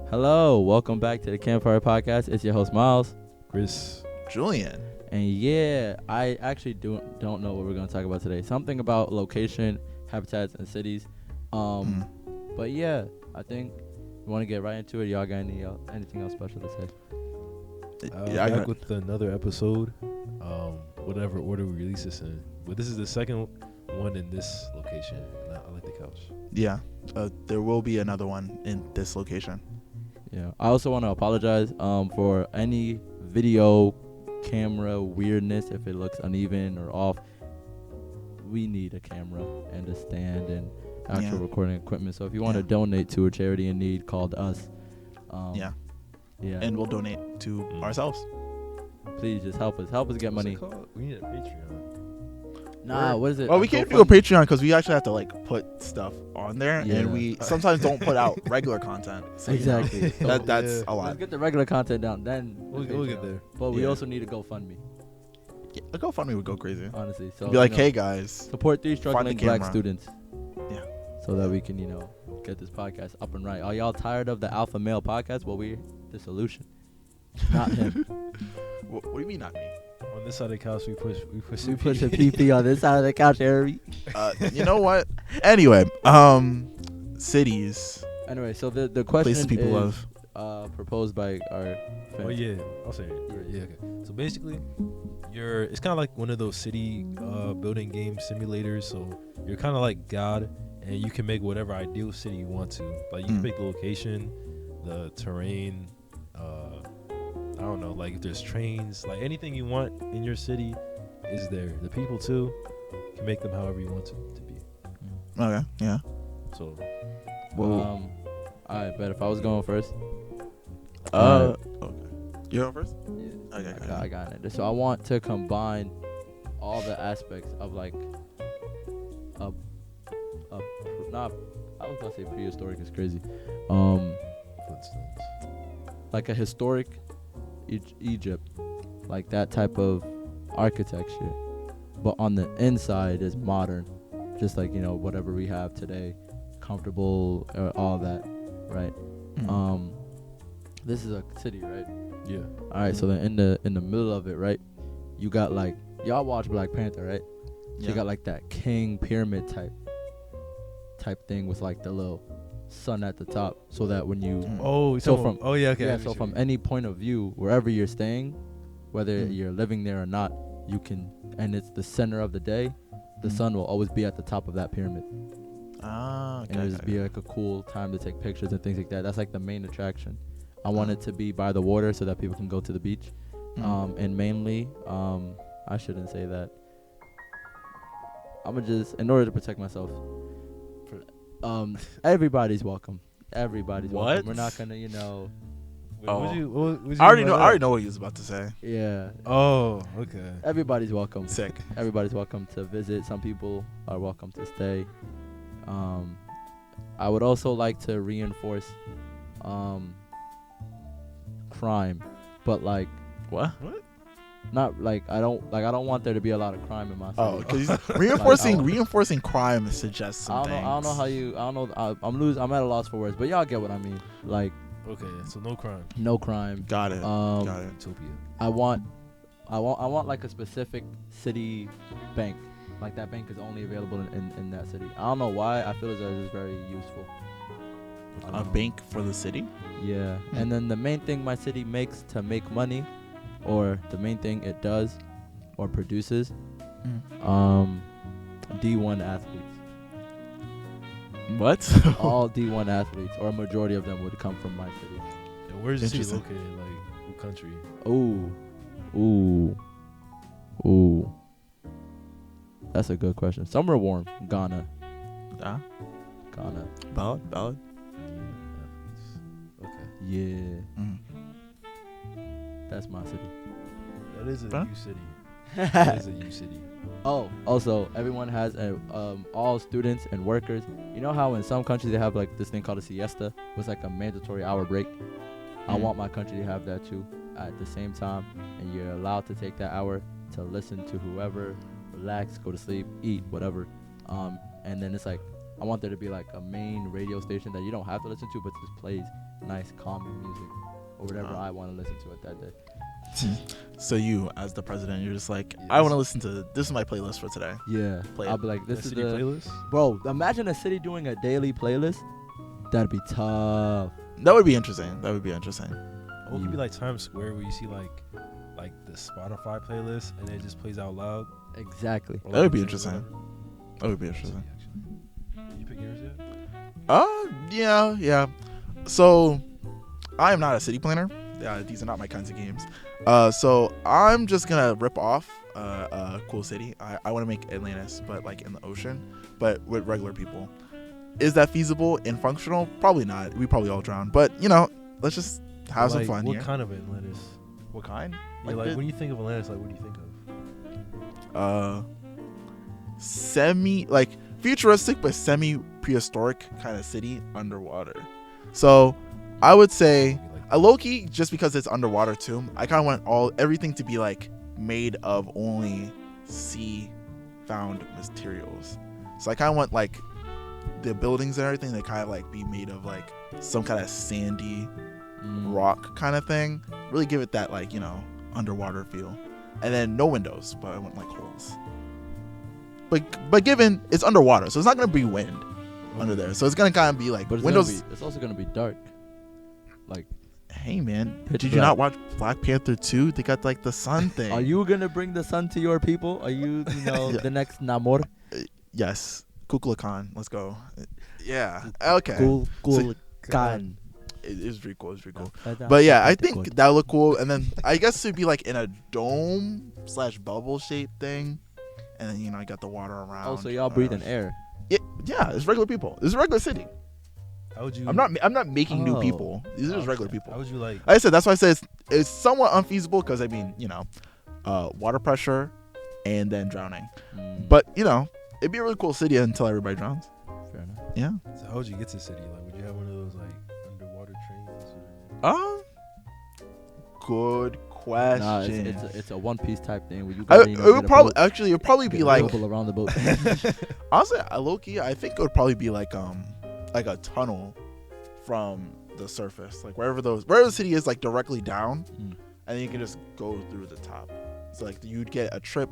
Hello, welcome back to the Campfire Podcast. It's your host Miles, Chris. Julian. and yeah, I actually don't know what we're gonna talk about today. Something about location, habitats, and cities. But yeah, I think we want to get right into it. Y'all got anything else special to say? I Back got, with another episode. Whatever order we release this in, but this is the second one in this location. And I like the couch. yeah. There will be another one in this location. Yeah, I also want to apologize for any video camera weirdness if it looks uneven or off. We need a camera and a stand and actual Yeah. recording equipment. So if you want to Yeah. donate to a charity in need called us, Yeah. yeah, And we'll donate to ourselves. please just help us get What's it money. called? We need a Patreon. Nah, what is it? Well, we can't do a Patreon because we actually have to put stuff on there, Yeah. and we sometimes don't put out regular content. So, you know, Exactly. So that's Yeah. a lot. let's get the regular content down, then We'll get there. But we Yeah. also need a GoFundMe, Yeah, a GoFundMe would go crazy. honestly. So Be like, you know, hey guys, support these find struggling the black camera. students. Yeah. So that we can, get this podcast up and right. Are y'all tired of the alpha male podcast? Well, we're the solution. Not him. what do you mean not me? On this side of the couch, we push We CP. push a PP on this side of the couch, Harry. You know what? Anyway, cities, Anyway, so the question places people is love. proposed by our fan. Oh yeah, I'll say it. Yeah. Okay. So basically, it's kind of like one of those city building game simulators. So you're kind of like God, and you can make whatever ideal city you want to. Like you can pick the location, the terrain. I don't know, like if there's trains, like anything you want in your city is there. The people too, you can make them however you want to be. Okay, yeah. So All right, but if I was going first, Okay. You're on first? Okay, I got it. So I want to combine all the aspects of like not, I was gonna say prehistoric is crazy. Flintstones. Like a historic Egypt, like that type of architecture, but on the inside is modern, just like whatever we have today, comfortable, all that, right? This is a city, right? Yeah. All right, so then in the middle of it, right, you got like, y'all watch Black Panther, right? So you got like that king pyramid type thing with like the little sun at the top, so that when you Oh, So so from- from okay. yeah, so from any point of view, wherever you're staying, whether Mm. you're living there or not, you can, and it's the center of the day, the sun will always be at the top of that pyramid, and it'll just be like a cool time to take pictures and things like that. That's like the main attraction. I want it to be by the water so that people can go to the beach, and mainly, I shouldn't say that. I'm gonna just, in order to protect myself, everybody's welcome. Everybody's welcome. What? We're not gonna, Wait, Oh. what was I already know what he was about to say. yeah. Oh, okay. Everybody's welcome. Sick. Everybody's welcome to visit. Some people are welcome to stay. I would also like to reinforce crime, but like What? not like I don't want there to be a lot of crime in my city. Oh, because Like, reinforcing crime suggests some I things. don't know how you. I don't know. I'm at a loss for words, but y'all get what I mean. Like Okay, so no crime. no crime. Got it. Got it. Utopia. I want like a specific city bank. Like that bank is only available in that city. I don't know why. I feel as though it's very useful. A bank for the city? Yeah. And then the main thing my city makes to make money, or the main thing it does or produces, D1 athletes. What? All D1 athletes, or a majority of them, would come from my city. And where's the city Interesting. located? Like, what country? Ooh. That's a good question. Somewhere warm. Ghana. Ah, Ghana. valid. Okay. Yeah. Mm. That's my city. That is a Huh? U city. That is a U city. Oh, also, everyone has all students and workers. You know how in some countries they have like this thing called a siesta, was like a mandatory hour break. I want my country to have that too at the same time, and you're allowed to take that hour to listen to whoever, relax, go to sleep, eat, whatever. And then it's like I want there to be like a main radio station that you don't have to listen to, but just plays nice, calming music or whatever I want to listen to at that day. So you, as the president, you're just like, Yes. I want to listen to this is my playlist for today. Yeah, Play I'll it. be like, this The is city the playlist. bro. Imagine a city doing a daily playlist. That'd be tough. That would be interesting. That would be interesting. Or it could be like Times Square where you see like the Spotify playlist and it just plays out loud. Exactly. Or, That would be like, interesting. whatever. That would be interesting. Actually. Did you pick yours yet? Yeah. So, I am not a city planner. These are not my kinds of games. So I'm just gonna rip off a cool city. I want to make Atlantis, but like in the ocean, but with regular people. Is that feasible and functional? Probably not. We probably all drown. But let's just have some Like, fun what here. kind of Atlantis? What kind? Like, the- when you think of Atlantis, like what do you think of? Semi like futuristic but semi prehistoric kind of city underwater. So I would say Maybe like a low-key, just because it's underwater too, I kind of want everything to be like made of only sea found materials. So I kind of want like the buildings and everything to kind of like be made of like some kind of sandy rock kind of thing. Really give it that like underwater feel. And then no windows, but I want like holes. But given it's underwater, so it's not gonna be wind under there. So it's gonna kind of be like But it's windows. it's also gonna be dark. Like, Hey man, Pitch did you black. not watch Black Panther 2? They got like the sun thing. are you gonna bring the sun to your people? Are you Yeah. the next Namor? Yes, Kukulkan Khan. Let's go. Yeah. Okay. Cool, So- Khan. It's pretty cool. It's pretty cool. But yeah, I think that would look cool. And then I guess it'd be like in a dome / bubble shaped thing. And then I got the water around. Oh, so y'all breathing air? Yeah, it's regular people. It's a regular city. how would you? I'm not making new Oh. people. These are just regular How people. would you like? Like I said, that's why I said it's somewhat unfeasible because I mean, water pressure and then drowning. But it'd be a really cool city until everybody drowns. fair enough. Yeah. So how would you get to the city? Like, would you have one of those like underwater trains? Or... Good question. Nah, it's a One Piece type thing where you I, gotta, it would probably actually it would probably get be like people around the boat. honestly low-key, I think it would probably be like a tunnel from the surface, like wherever the city is, like directly down, and then you can just go through the top. So like you'd get a trip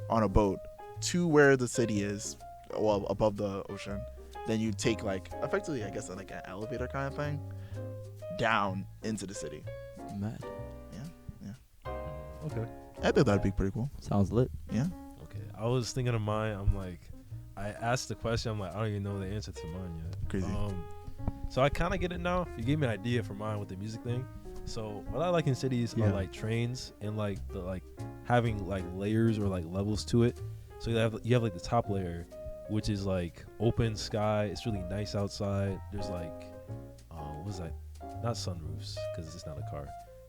on a boat to where the city is, well above the ocean. Then you take like effectively, I guess like an elevator kind of thing down into the city. Mad. Okay. I think that'd be pretty cool. Sounds lit. Yeah. Okay. I was thinking of mine. I'm like, I asked the question. I'm like, I don't even know the answer to mine yet. Crazy. So I kind of get it now. You gave me an idea for mine with the music thing. So what I like in cities Yeah. are like trains and like having like layers or like levels to it. So you have like the top layer, which is like open sky. It's really nice outside. There's like, what's that? Not sunroofs because it's not a car,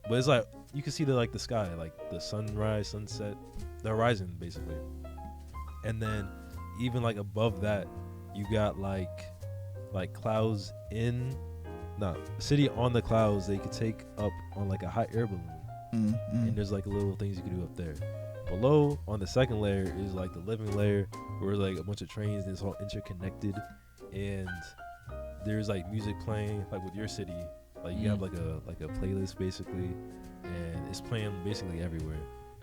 but it's like you can see the sky, like the sunrise, sunset, the horizon basically. And then even like above that, you got like clouds city on the clouds that you could take up on like a hot air balloon. And there's like little things you can do up there. Below on the second layer is like the living layer where like a bunch of trains and it's all interconnected, and there's like music playing like with your city. Like you have like a playlist basically, and it's playing basically everywhere.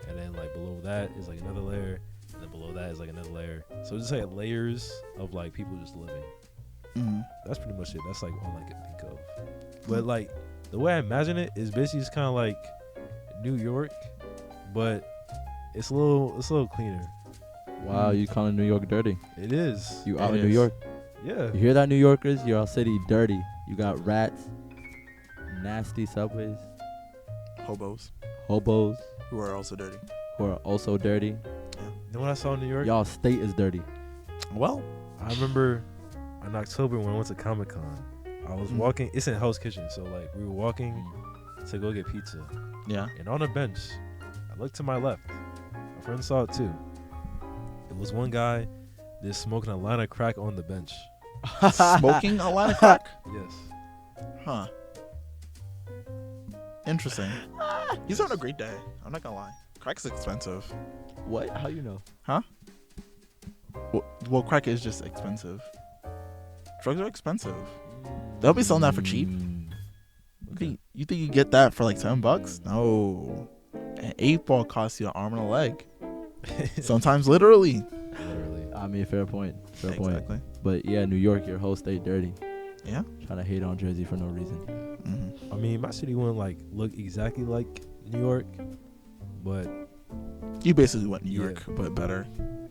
And then like below that is like another layer, and then below that is like another layer. So it's just like layers of like people just living. That's pretty much it. That's like all I can think of. But like the way I imagine it is basically just kind of like New York, but it's a little cleaner. Wow, you calling New York dirty? It is. You out It in New is. York? Yeah. You hear that, New Yorkers? Your city dirty. You got rats, nasty subways, Hobos hobos who are also dirty. who are also dirty. You know what I saw in New York? Y'all state is dirty. Well, I remember in October when I went to Comic-Con, I was walking. It's in Hell's Kitchen, so like we were walking to go get pizza, yeah. and on a bench, I looked to my left. My friend saw it too. It was one guy just smoking a line of crack on the bench. Smoking a line of crack? Yes. Huh. Interesting. He's having a great day. I'm not gonna lie. Crack's expensive. What? How you know? Well, crack is just expensive. Drugs are expensive. They'll be selling that for cheap. Okay. You think you get that for like $7? No. An 8-ball costs you an arm and a leg. Sometimes literally. Literally. I mean, fair point. Fair point. Exactly. But yeah, New York, your whole state dirty. Yeah. Trying to hate on Jersey for no reason. Mm-hmm. I mean, my city wouldn't like look exactly like New York, but You basically went New Yeah. York, but better.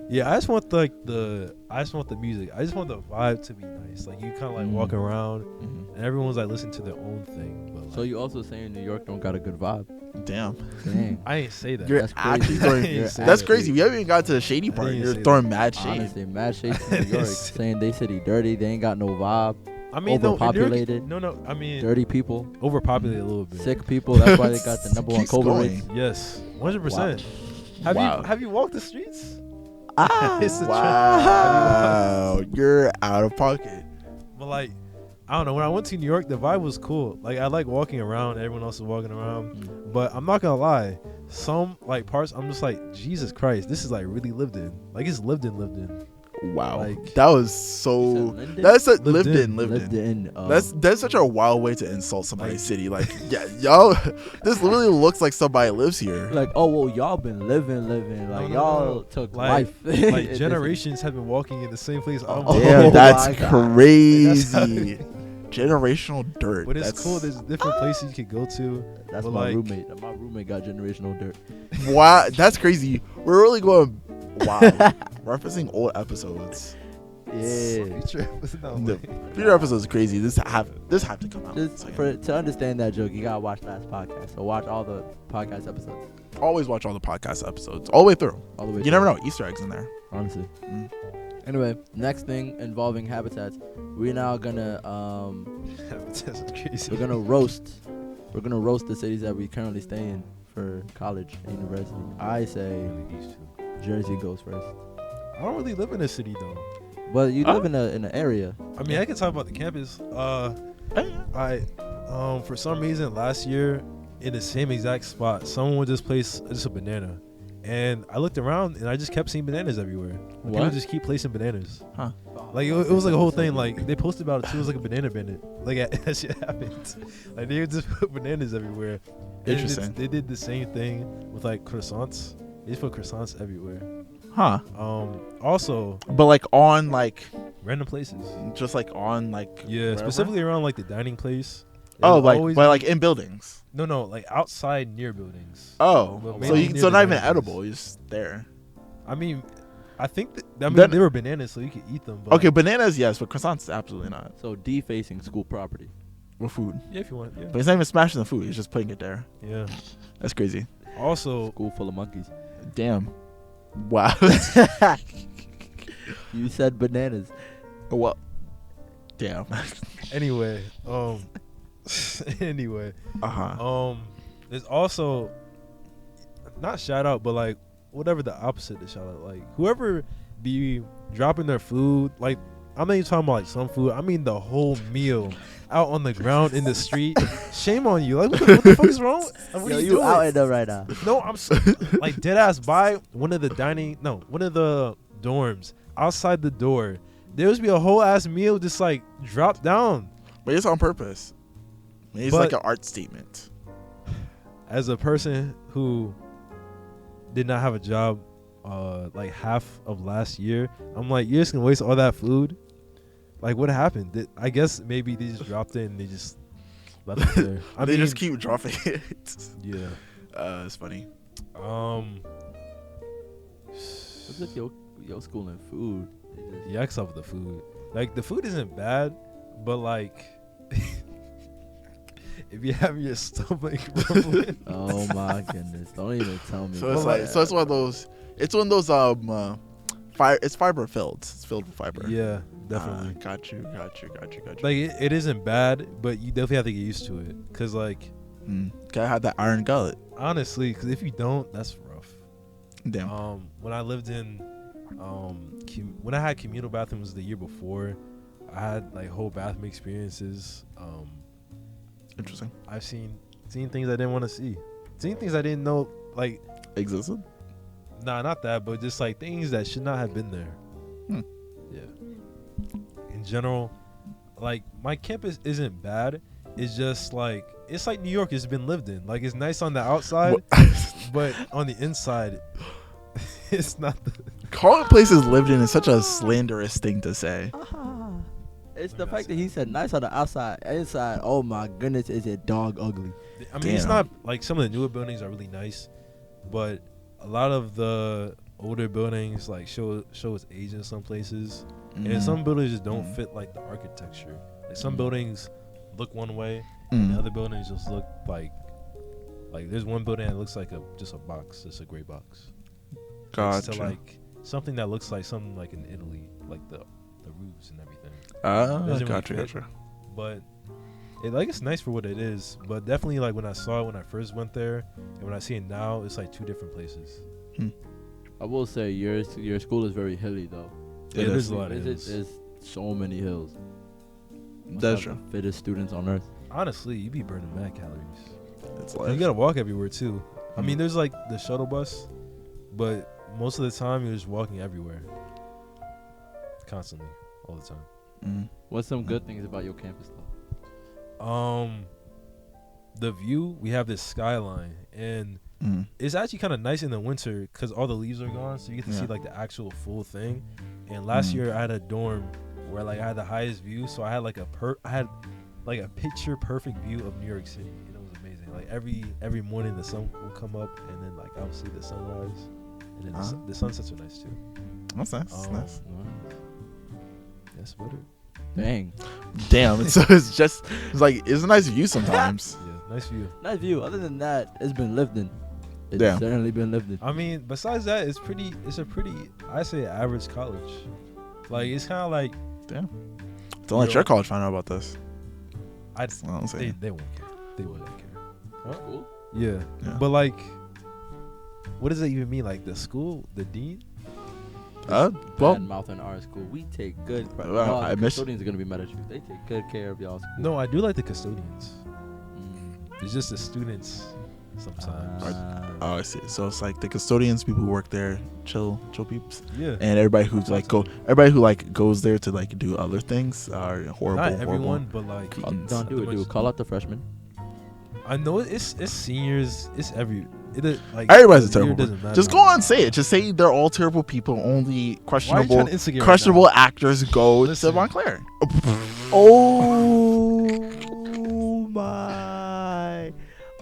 yeah, I just want the music. I just want the vibe to be nice. Like you kind of like walk around Mm-hmm. and everyone's like listening to their own thing. But like, So you also saying New York don't got a good vibe? Damn. Dang. I ain't say that. You're That's crazy. actually throwing. You're That's actually- crazy. We haven't even got to the shady I part. didn't You're say throwing mad shade. Honestly, mad shade to New York, saying they city dirty. They ain't got no vibe. I mean, no, overpopulated. No. I mean, Dirty people, overpopulated a little bit. sick people. That's why they got the number one Keeps COVID going. rates. Yes, 100%. Wow. Wow. Have you walked the streets? Ah, It's a trap. wow. You're out of pocket. But like, I don't know. When I went to New York, the vibe was cool. Like I like walking around. Everyone else is walking around. But I'm not gonna lie. Some like parts, I'm just like, Jesus Christ, this is like really lived in. Like it's lived in. Wow. Like- that was You so. said Linden? That's a Lived lived in. in. Lived in. That's such a wild way to insult somebody's Like- city. Like, yeah, y'all. This literally looks like somebody lives here. like, oh well, y'all been living. Like No, y'all took Like- life. Like generations have been walking in the same place. Oh, almost. Damn, my that's God. crazy. Generational dirt. But it's That's- cool. There's different places you could go to. That's But my like- roommate. My roommate got generational dirt. Wow, that's crazy. We're really going. Wow, referencing old episodes. Yeah. Future- no, The like- future episodes is crazy. This have to come out. Just Second. to understand that joke, you gotta watch last podcast. So watch all the podcast episodes Always watch all the podcast episodes all the way through. all the way. You never know, Easter eggs in there. honestly. Mm. Anyway, next thing involving habitats, we're now gonna That's crazy. we're gonna roast the cities that we currently stay in for college and university. I say Really these two. Jersey goes first. I don't really live in a city though. But you Huh? live in an area. I mean, I can talk about the campus. I for some reason last year in the same exact spot, someone would just place just a banana, and I looked around and I just kept seeing bananas everywhere. People What? just keep placing bananas. Huh. Like it was like a whole thing. Like they posted about it too. It was like a banana bandit. Like that shit happened. Like they would just put bananas everywhere. And Interesting. They did the same thing with like croissants. They just put croissants everywhere. Huh. Also But like on like random places. just like on like Yeah, wherever? specifically around like the dining place. Oh, There's like always- but like in buildings. no, like outside near buildings. Oh, But so mainly you near so the not even buildings. edible, you're just there. I mean, I think that, Then- they were bananas, so you could eat them. But Okay, bananas yes, but croissants absolutely not. So defacing school property. With food, yeah, if you want, yeah, but it's not even smashing the food; it's just putting it there. yeah. That's crazy. Also, School full of monkeys. Damn. Wow. You said bananas. Well. Damn. anyway, anyway, Uh huh. there's also not shout out, but like whatever the opposite of shout out, like whoever be dropping their food, like I'm not even talking about like some food. I mean the whole meal out on the ground in the street. Shame on you. Like what the fuck is wrong? Like, what Yo, are you doing? out in there right now. No, I'm like dead ass by one of the dorms outside the door. There was be a whole ass meal just like dropped down. But it's on purpose. Maybe it's But- like an art statement. As a person who did not have a job like half of last year, I'm like, you're just gonna waste all that food? Like what happened? I guess maybe they just dropped it and they just left it there. I They mean, just keep dropping it. yeah. It's funny. What's with your school and food? They just- Yeah, I can with the food. Like the food isn't bad, but like if you have your stomach rumbling, Oh my goodness! Don't even tell me. So it's Well, like so it's one of those. It's one of those it's fiber filled. It's filled with fiber. yeah, definitely. Got you. Like it isn't bad, but you definitely have to get used to it. Cause like Gotta have that iron gullet. honestly, cause if you don't, that's rough. Damn. When I lived in when I had communal bathrooms the year before, I had like whole bathroom experiences. Interesting. I've seen things I didn't want to see, seen things I didn't know. Like Existed. nah, not that, but just like things that should not have been there. Hmm. Yeah. In general, like my campus isn't bad. It's just like it's like New York. It's been lived in. Like it's nice on the outside, but on the inside, it's not. Calling places lived in is such a slanderous thing to say. It's the fact that he said nice on the outside. Inside, oh my goodness, is it dog ugly? I mean, it's not like some of the newer buildings are really nice, but a lot of the older buildings like show its age in some places, and some buildings just don't fit like the architecture. Like some buildings look one way, and the other buildings just look like there's one building that looks like just a box, just a gray box. Gotcha. To like something that looks like something like in Italy, like the roofs and everything. Gotcha. But it's nice for what it is. But definitely like when I saw it when I first went there, and when I see it now, it's like two different places. I will say your school is very hilly though. There's a lot of hills. There's so many hills. That's true. The fittest students on earth. Honestly, you be burning mad calories. It's You gotta walk everywhere too. I mean, there's like the shuttle bus, but most of the time you're just walking everywhere, constantly, all the time. What's some good things about your campus though? The view, we have this skyline, and it's actually kind of nice in the winter because all the leaves are gone, so you get to see like the actual full thing. And last year I had a dorm where like I had the highest view, so I had like a picture perfect view of New York City, and it was amazing. Like every morning the sun will come up, and then like I would see the sunrise, and then the sunsets are nice too. That's nice. That's nice. Yes, butter. Dang. Damn. It's like it's a nice view sometimes. Yeah, nice view. Nice view. Other than that, it's been lived in. It's Yeah. certainly been lived in. I mean, besides that, it's a pretty, I say, average college. Like it's kind of like. Damn. Don't let your college find out about this. They won't care. They wouldn't care. Huh? Cool. Yeah. But like, what does it even mean? Like the school, the dean? Well, Bad mouth in our school. We take good. I miss. Custodians are gonna be mad at you. They take good care of y'all's school. No, I do like the custodians. It's just the students sometimes. Oh, I see. So it's like the custodians, people who work there, chill peeps. Yeah. And everybody who goes there to like do other things are horrible. Not everyone, but like Don't do it. Call out the freshmen. I know it's seniors. It's everybody's a terrible person. Just go on and say it. Just say they're all terrible people. Only questionable actors go to Montclair. Oh my.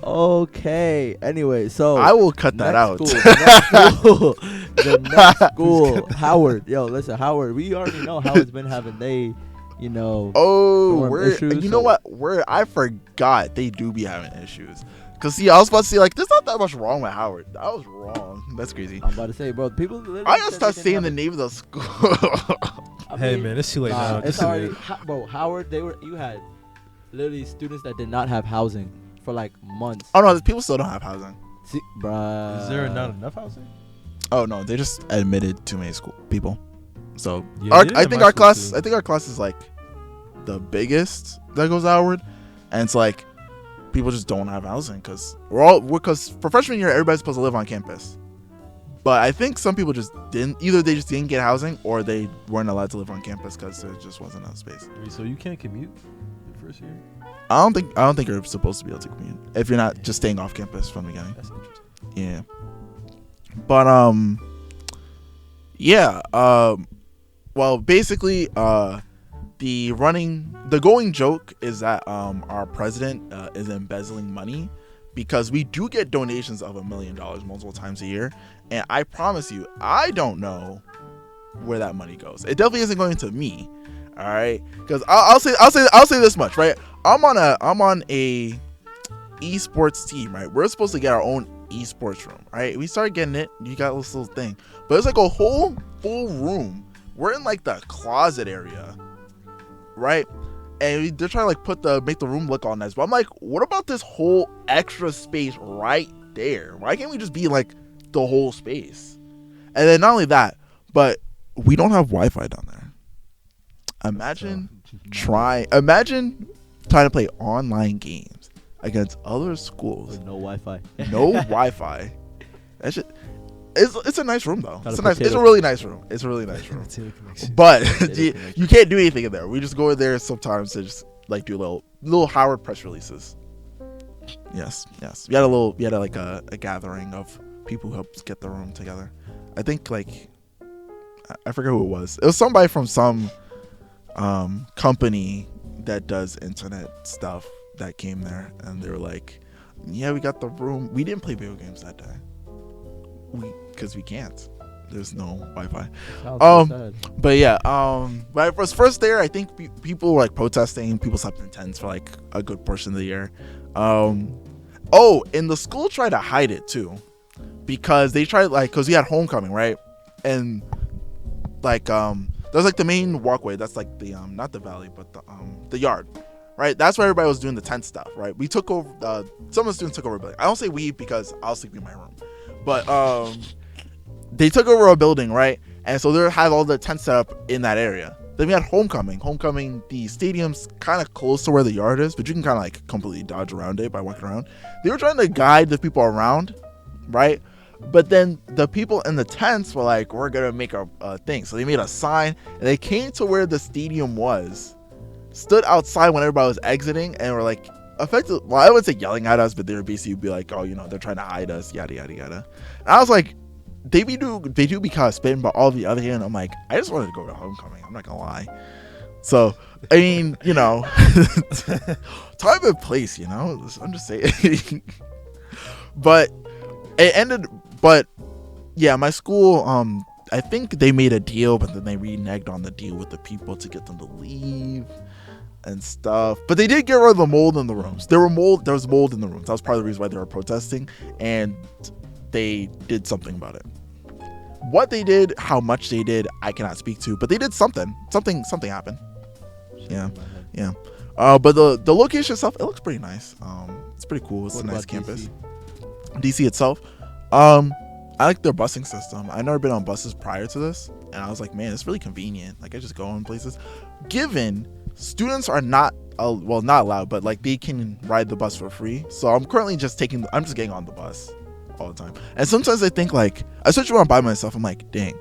Okay. Anyway, so I will cut that out. The next school, Howard. Yo, listen, Howard. We already know Howard's been having you know what? I forgot they do be having issues. Cause see, I was about to say like, there's not that much wrong with Howard. I was wrong. That's crazy. I'm about to say, bro, people. I gotta start saying the name of the school. Hey man, it's too late now. It's already, bro. Howard, you had literally students that did not have housing for like months. Oh no, people still don't have housing. See, bruh. Is there not enough housing? Oh no, they just admitted too many people. So yeah, I think our class is like the biggest that goes Howard, and it's like people just don't have housing because for freshman year everybody's supposed to live on campus, but I think some people just didn't. Either they just didn't get housing or they weren't allowed to live on campus because there just wasn't enough space. Wait, so you can't commute your first year? I don't think you're supposed to be able to commute if you're not just staying off campus from the beginning. That's interesting. Yeah, but well, basically, the going joke is that our president is embezzling money because we do get donations of $1 million multiple times a year, and I promise you, I don't know where that money goes. It definitely isn't going to me. All right, because I'll say this much, right? I'm on a esports team, right? We're supposed to get our own esports room, right? We started getting it. You got this little thing, but it's like a whole full room. We're in like the closet area, right? And they're trying to make the room look all nice. But I'm like, what about this whole extra space right there? Why can't we just be like the whole space? And then not only that, but we don't have Wi-Fi down there. Imagine trying to play online games against other schools. No Wi-Fi. No Wi-Fi. That shit. It's a nice room though. Got It's a really nice room. It's a really nice room. But you can't do anything in there. We just go in there sometimes to just like do little Howard press releases. Yes. We had a gathering of people who helped get the room together. I think like I forget who it was. It was somebody from some company that does internet stuff that came there, and they were like, "Yeah, we got the room. We didn't play video games that day, because we can't. There's no Wi-Fi." But yeah, when I was first there, I think people were like protesting. People slept in tents for like a good portion of the year. And the school tried to hide it too, because they tried because we had homecoming, right? And like there's like the main walkway. That's like the not the valley, but the yard, right? That's where everybody was doing the tent stuff, right? We took over. Some of the students took over a building. I don't say we because I was sleeping in my room, but they took over a building, right? And so they had all the tent set up in that area. Then we had homecoming. The stadium's kind of close to where the yard is, but you can kind of like completely dodge around it by walking around. They were trying to guide the people around, right? But then the people in the tents were like, "We're gonna make a thing." So they made a sign, and they came to where the stadium was, stood outside when everybody was exiting, and were like, effectively, well, I wouldn't say yelling at us, but they were basically be like, "Oh, they're trying to hide us, yada yada yada." And I was like, they do be kind of spitting, but all the other hand, I'm like, I just wanted to go to homecoming. I'm not gonna lie. So I mean, time and place, I'm just saying. But it ended. But yeah, my school, I think they made a deal, but then they reneged on the deal with the people to get them to leave and stuff. But they did get rid of the mold in the rooms. There was mold in the rooms. That was part of the reason why they were protesting, and they did something about it. What they did, how much they did, I cannot speak to, but they did something. Something happened. Yeah. But the location itself, it looks pretty nice. It's pretty cool. It's a nice campus. DC itself, I like their busing system. I've never been on buses prior to this, and I was like, man, it's really convenient. Like, I just go in places. Given students are not allowed, but like they can ride the bus for free. So I'm currently just getting on the bus all the time. And sometimes I think like, especially when I'm by myself, I'm like, dang,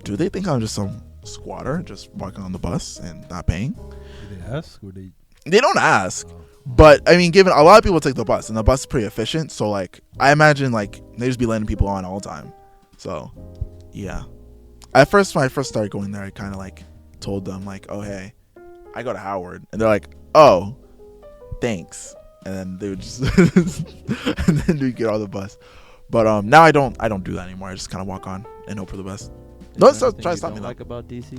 do they think I'm just some squatter just walking on the bus and not paying? Do they ask or they don't ask? But I mean, given a lot of people take the bus, and the bus is pretty efficient, so like I imagine like they just be letting people on all the time. So yeah, when I first started going there, I kind of like told them like, "Oh hey, I go to Howard," and they're like, "Oh, thanks," and then they would just and then we get on the bus. But now I don't do that anymore. I just kind of walk on and hope for the best. Try to stop me. Like about DC?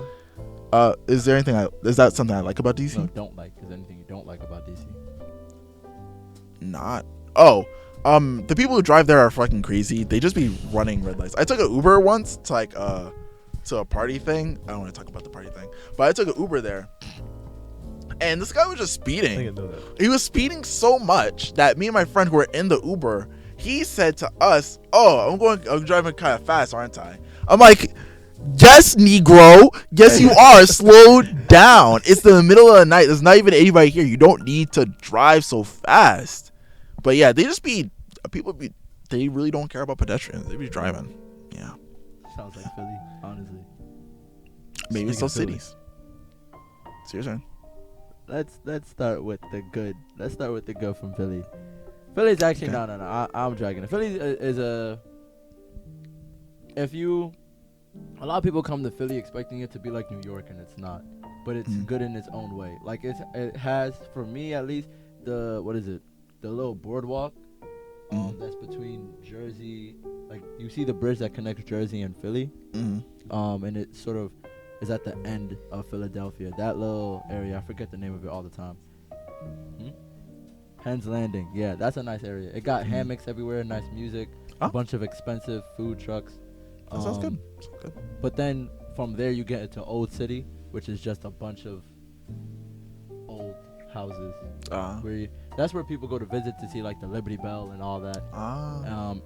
Is there anything is that something I like about DC? No, don't like. Is there anything you don't like about DC? Not. The people who drive there are fucking crazy. They just be running red lights. I took an Uber once to like to a party thing. I don't want to talk about the party thing, but I took an Uber there, and this guy was just speeding. I didn't know that. He was speeding so much that me and my friend who were in the Uber, he said to us, "Oh, I'm driving kind of fast, aren't I?" I'm like, "Yes, Negro. Yes, you are. Slow down. It's the middle of the night. There's not even anybody here. You don't need to drive so fast." But yeah, they really don't care about pedestrians. They be driving. Yeah. Sounds like Philly, honestly. Maybe it's those cities. It's your turn. Let's start with the good. Let's start with the good from Philly. Philly's actually no. I'm dragging it. Philly is a lot of people come to Philly expecting it to be like New York, and it's not. But it's good in its own way. Like it has, for me at least, the little boardwalk that's between Jersey. Like you see the bridge that connects Jersey and Philly. And it sort of is at the end of Philadelphia. That little area, I forget the name of it all the time. Penn's Landing. Yeah, that's a nice area. It got hammocks everywhere, nice music, a bunch of expensive food trucks. That sounds good. But then from there you get into Old City, which is just a bunch of old houses. That's where people go to visit to see like the Liberty Bell and all that.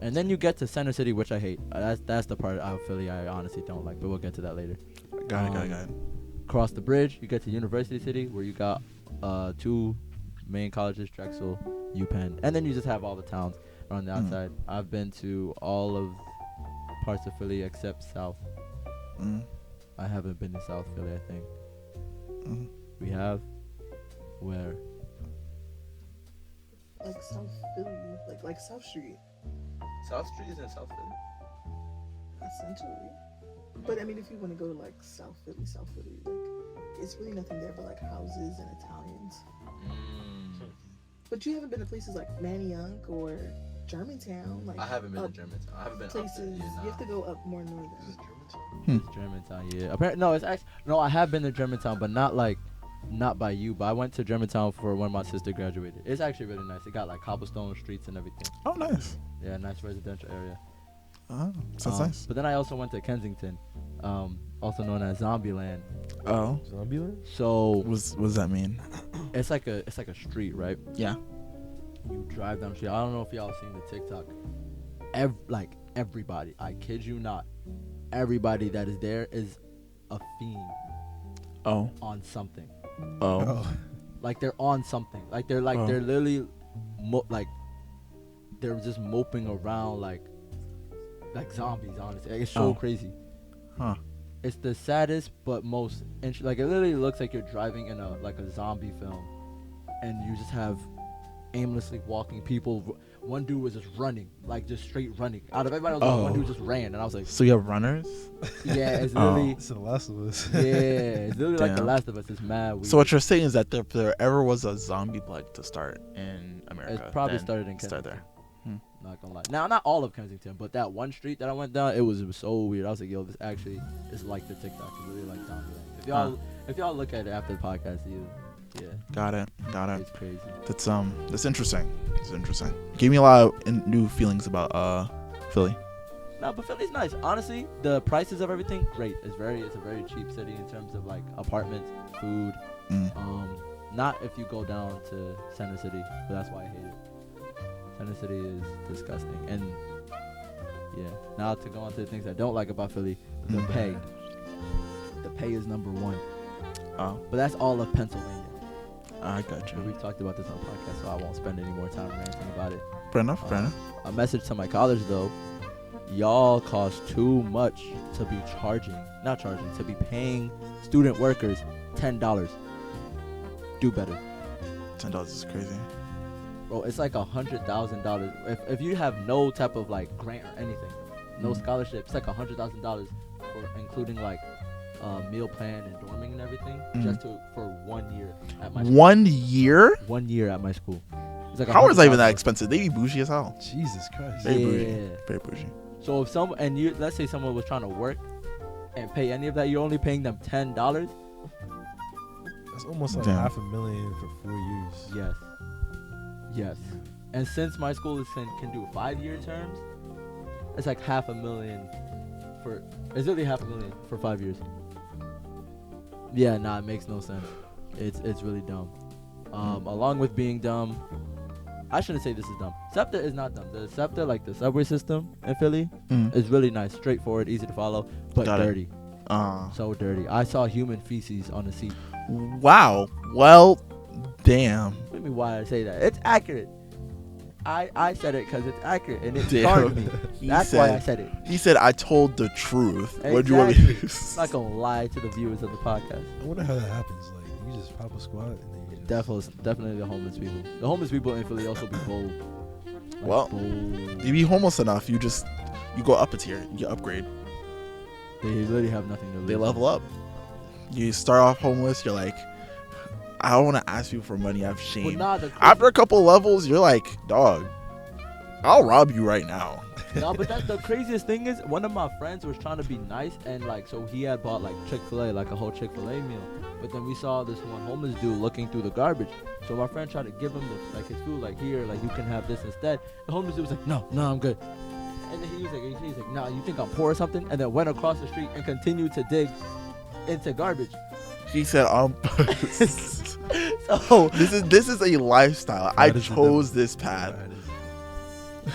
And then you get to Center City, which I hate. That's the part of Philly I honestly don't like, but we'll get to that later. Got it. Cross the bridge, you get to University City, where you got 2 main colleges, Drexel, UPenn, and then you just have all the towns around the outside. I've been to all of parts of Philly except South. I haven't been to South Philly, I think. We have? Where? Like South Philly, like South Street, South Street is in South Philly. essentially. But I mean, if you want to go to like South Philly, like it's really nothing there but like houses and Italians. But you haven't been to places like Manayunk or Germantown. Like I haven't been to Germantown. I haven't been places. You have to go up more northern. It's Germantown, yeah. Apparently, no, it's actually no. I have been to Germantown, but not by you. But I went to Germantown for when my sister graduated. It's actually really nice. It got like cobblestone streets and everything. Oh, nice. Yeah, nice residential area. Sounds nice. But then I also went to Kensington, also known as Zombieland. Oh, Zombieland? So what does that mean? it's like a street, right? Yeah. You drive down the street. I don't know if y'all seen the TikTok. Everybody, I kid you not, everybody that is there is a fiend. Oh. On something. Oh. Like they're on something. Like they're literally, they're just moping around like zombies. Honestly, it's so crazy. Huh. It's the saddest but most like it literally looks like you're driving in a zombie film, and you just have aimlessly walking people. One dude was just running, like just straight running. Out of everybody else, one dude just ran, and I was like, so you have runners? Yeah, it's literally. It's The Last of Us. Yeah, it's literally like The Last of Us. It's mad weird. So what you're saying is that if there ever was a zombie plague to start in America, it probably then started in Kensington. start there. Not gonna lie. Now, not all of Kensington, but that one street that I went down, it was so weird. I was like, yo, this actually is like the TikTok. It's really like Zombieland. If y'all look at it after the podcast, Got it. it's crazy. That's interesting. It's interesting. Gave me a lot of new feelings about Philly. No, but Philly's nice. Honestly, the prices of everything, great. It's a very cheap city in terms of like apartments, food. Not if you go down to Center City, but that's why I hate it. Center City is disgusting. And yeah, now to go on to the things I don't like about Philly, the pay. The pay is number one. Oh. But that's all of Pennsylvania. I got you. We've talked about this on the podcast, so I won't spend any more time ranting about it. Fair enough. A message to my college though: y'all cost too much to be to be paying student workers $10. Do better. $10 is crazy. Bro, it's like $100,000. If you have no type of like grant or anything, no scholarship, it's like $100,000 for including like meal plan and dorming and everything, just for 1 year at my school. 1 year? 1 year at my school. It's like How is that even that expensive? They be bougie as hell. Jesus Christ. Very bougie. Very bougie. So if let's say someone was trying to work and pay any of that, you're only paying them $10. That's almost like Damn. $500,000 for 4 years. Yes. And since my school can do 5-year terms, it's like $500,000 for. It's really $500,000 for 5 years. Yeah, it makes no sense. It's really dumb. Along with being dumb, I shouldn't say this is dumb. SEPTA is not dumb. The SEPTA, like the subway system in Philly, is really nice, straightforward, easy to follow, but dirty. So dirty. I saw human feces on the seat. Wow. Well, damn. What do you mean why I say that? It's accurate. I said it because it's accurate and it scarred me. That's why I said it. He said, I told the truth. Exactly. What do you want me to do? I'm not going to lie to the viewers of the podcast. I wonder how that happens. Like, you just pop a squat and then you just... Definitely the homeless people. The homeless people in Philly also be bold. Like Well, bold. you be homeless enough, you go up a tier. You upgrade. They literally have nothing to lose. They level up. You start off homeless, you're like, I don't want to ask you for money. I have shame. After a couple levels, you're like, dog, I'll rob you right now. No, but that's the craziest thing is one of my friends was trying to be nice and like so he had bought like Chick-fil-A, like a whole Chick-fil-A meal. But then we saw this one homeless dude looking through the garbage. So my friend tried to give him his food, like here, like you can have this instead. The homeless dude was like, no, I'm good. And then he was like, nah, you think I'm poor or something? And then went across the street and continued to dig into garbage. He said, So this is a lifestyle. I chose this path.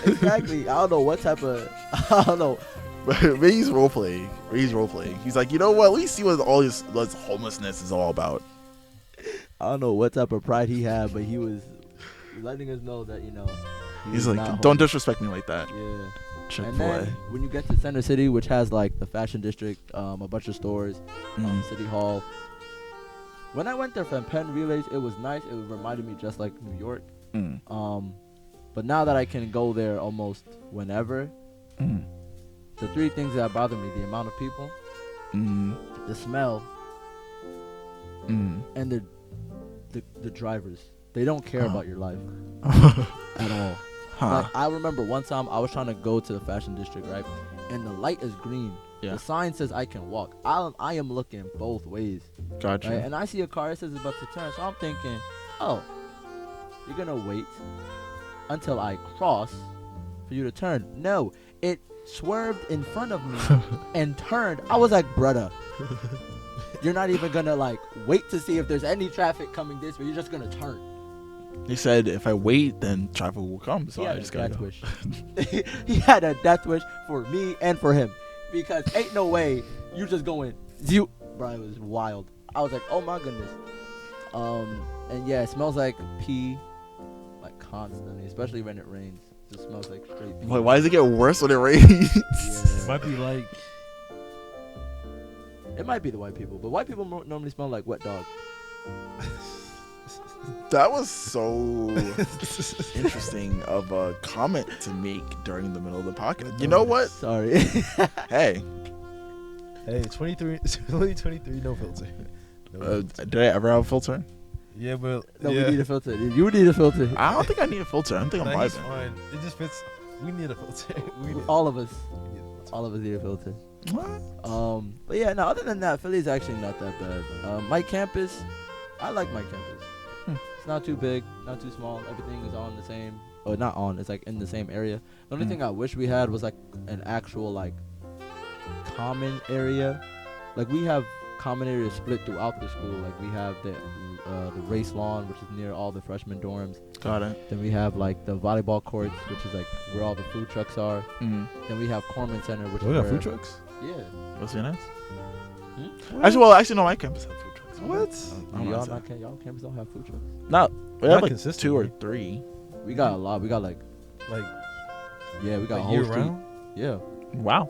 Exactly. I don't know what type of. I don't know. Maybe he's role playing. He's like, you know what? Let me see what all this homelessness is all about. I don't know what type of pride he had, but he was letting us know that he's like, don't disrespect me like that. Yeah. And then when you get to Center City, which has like the fashion district, a bunch of stores, City Hall. When I went there for Penn Relays, it was nice. It reminded me just like New York. But now that I can go there almost whenever, the three things that bother me: the amount of people, the smell, and the drivers. They don't care about your life at all. Like, I remember one time I was trying to go to the fashion district, right? And the light is green. Yeah. The sign says I can walk. I am looking both ways. Gotcha. Right? And I see a car that says it's about to turn. So I'm thinking, oh, you're going to wait until I cross for you to turn. No, it swerved in front of me and turned. I was like, brother, you're not even going to like wait to see if there's any traffic coming this way. You're just going to turn. He said, if I wait, then traffic will come. So I just got death wish. He had a death wish for me and for him. Because ain't no way you just going, bro, it was wild. I was like, oh my goodness. And yeah, it smells like pee, like constantly, especially when it rains. It just smells like straight pee. Wait, why does it get worse when it rains? Yeah. It might be like. It might be the white people, but white people normally smell like wet dog. That was so interesting of a comment to make during the middle of the podcast. You know what? Sorry. Hey, 23. It's only 23. No filter. Did I ever have a filter? Yeah, but no, we need a filter. You need a filter. I don't think I need a filter. I don't think I'm vibing. Fine. It just fits. We need a filter. All of us. All of us need a filter. What? But yeah, no. Other than that, Philly's actually not that bad. My campus, I like my campus. It's not too big, not too small. Everything is on the same. Or not on. It's like in the same area. The only thing I wish we had was like an actual like common area. Like we have common areas split throughout the school. Like we have the race lawn, which is near all the freshman dorms. Got it. Then we have like the volleyball courts, which is like where all the food trucks are. Then we have Corman Center, which is where food trucks. Yeah. What's your nice? Actually, no, my campus has food trucks. What? Y'all campus don't have food trucks? No, we have like consistent. 2 or 3. We got a lot. We got like yeah, we got a whole year street. round. Yeah. Wow.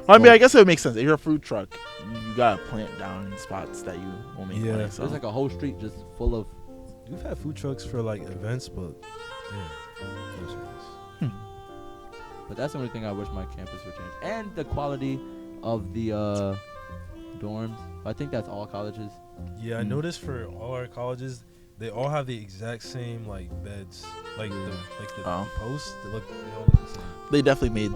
Well, I mean, I guess it would make sense. If you're a food truck, you gotta plant down in spots that you will make money. So. There's like a whole street just full of. We've had food trucks for like events, but yeah. But that's the only thing I wish my campus would change, and the quality of the dorms. I think that's all colleges. Yeah, I noticed for all our colleges, they all have the exact same like beds, like the posts. They all look the same. They definitely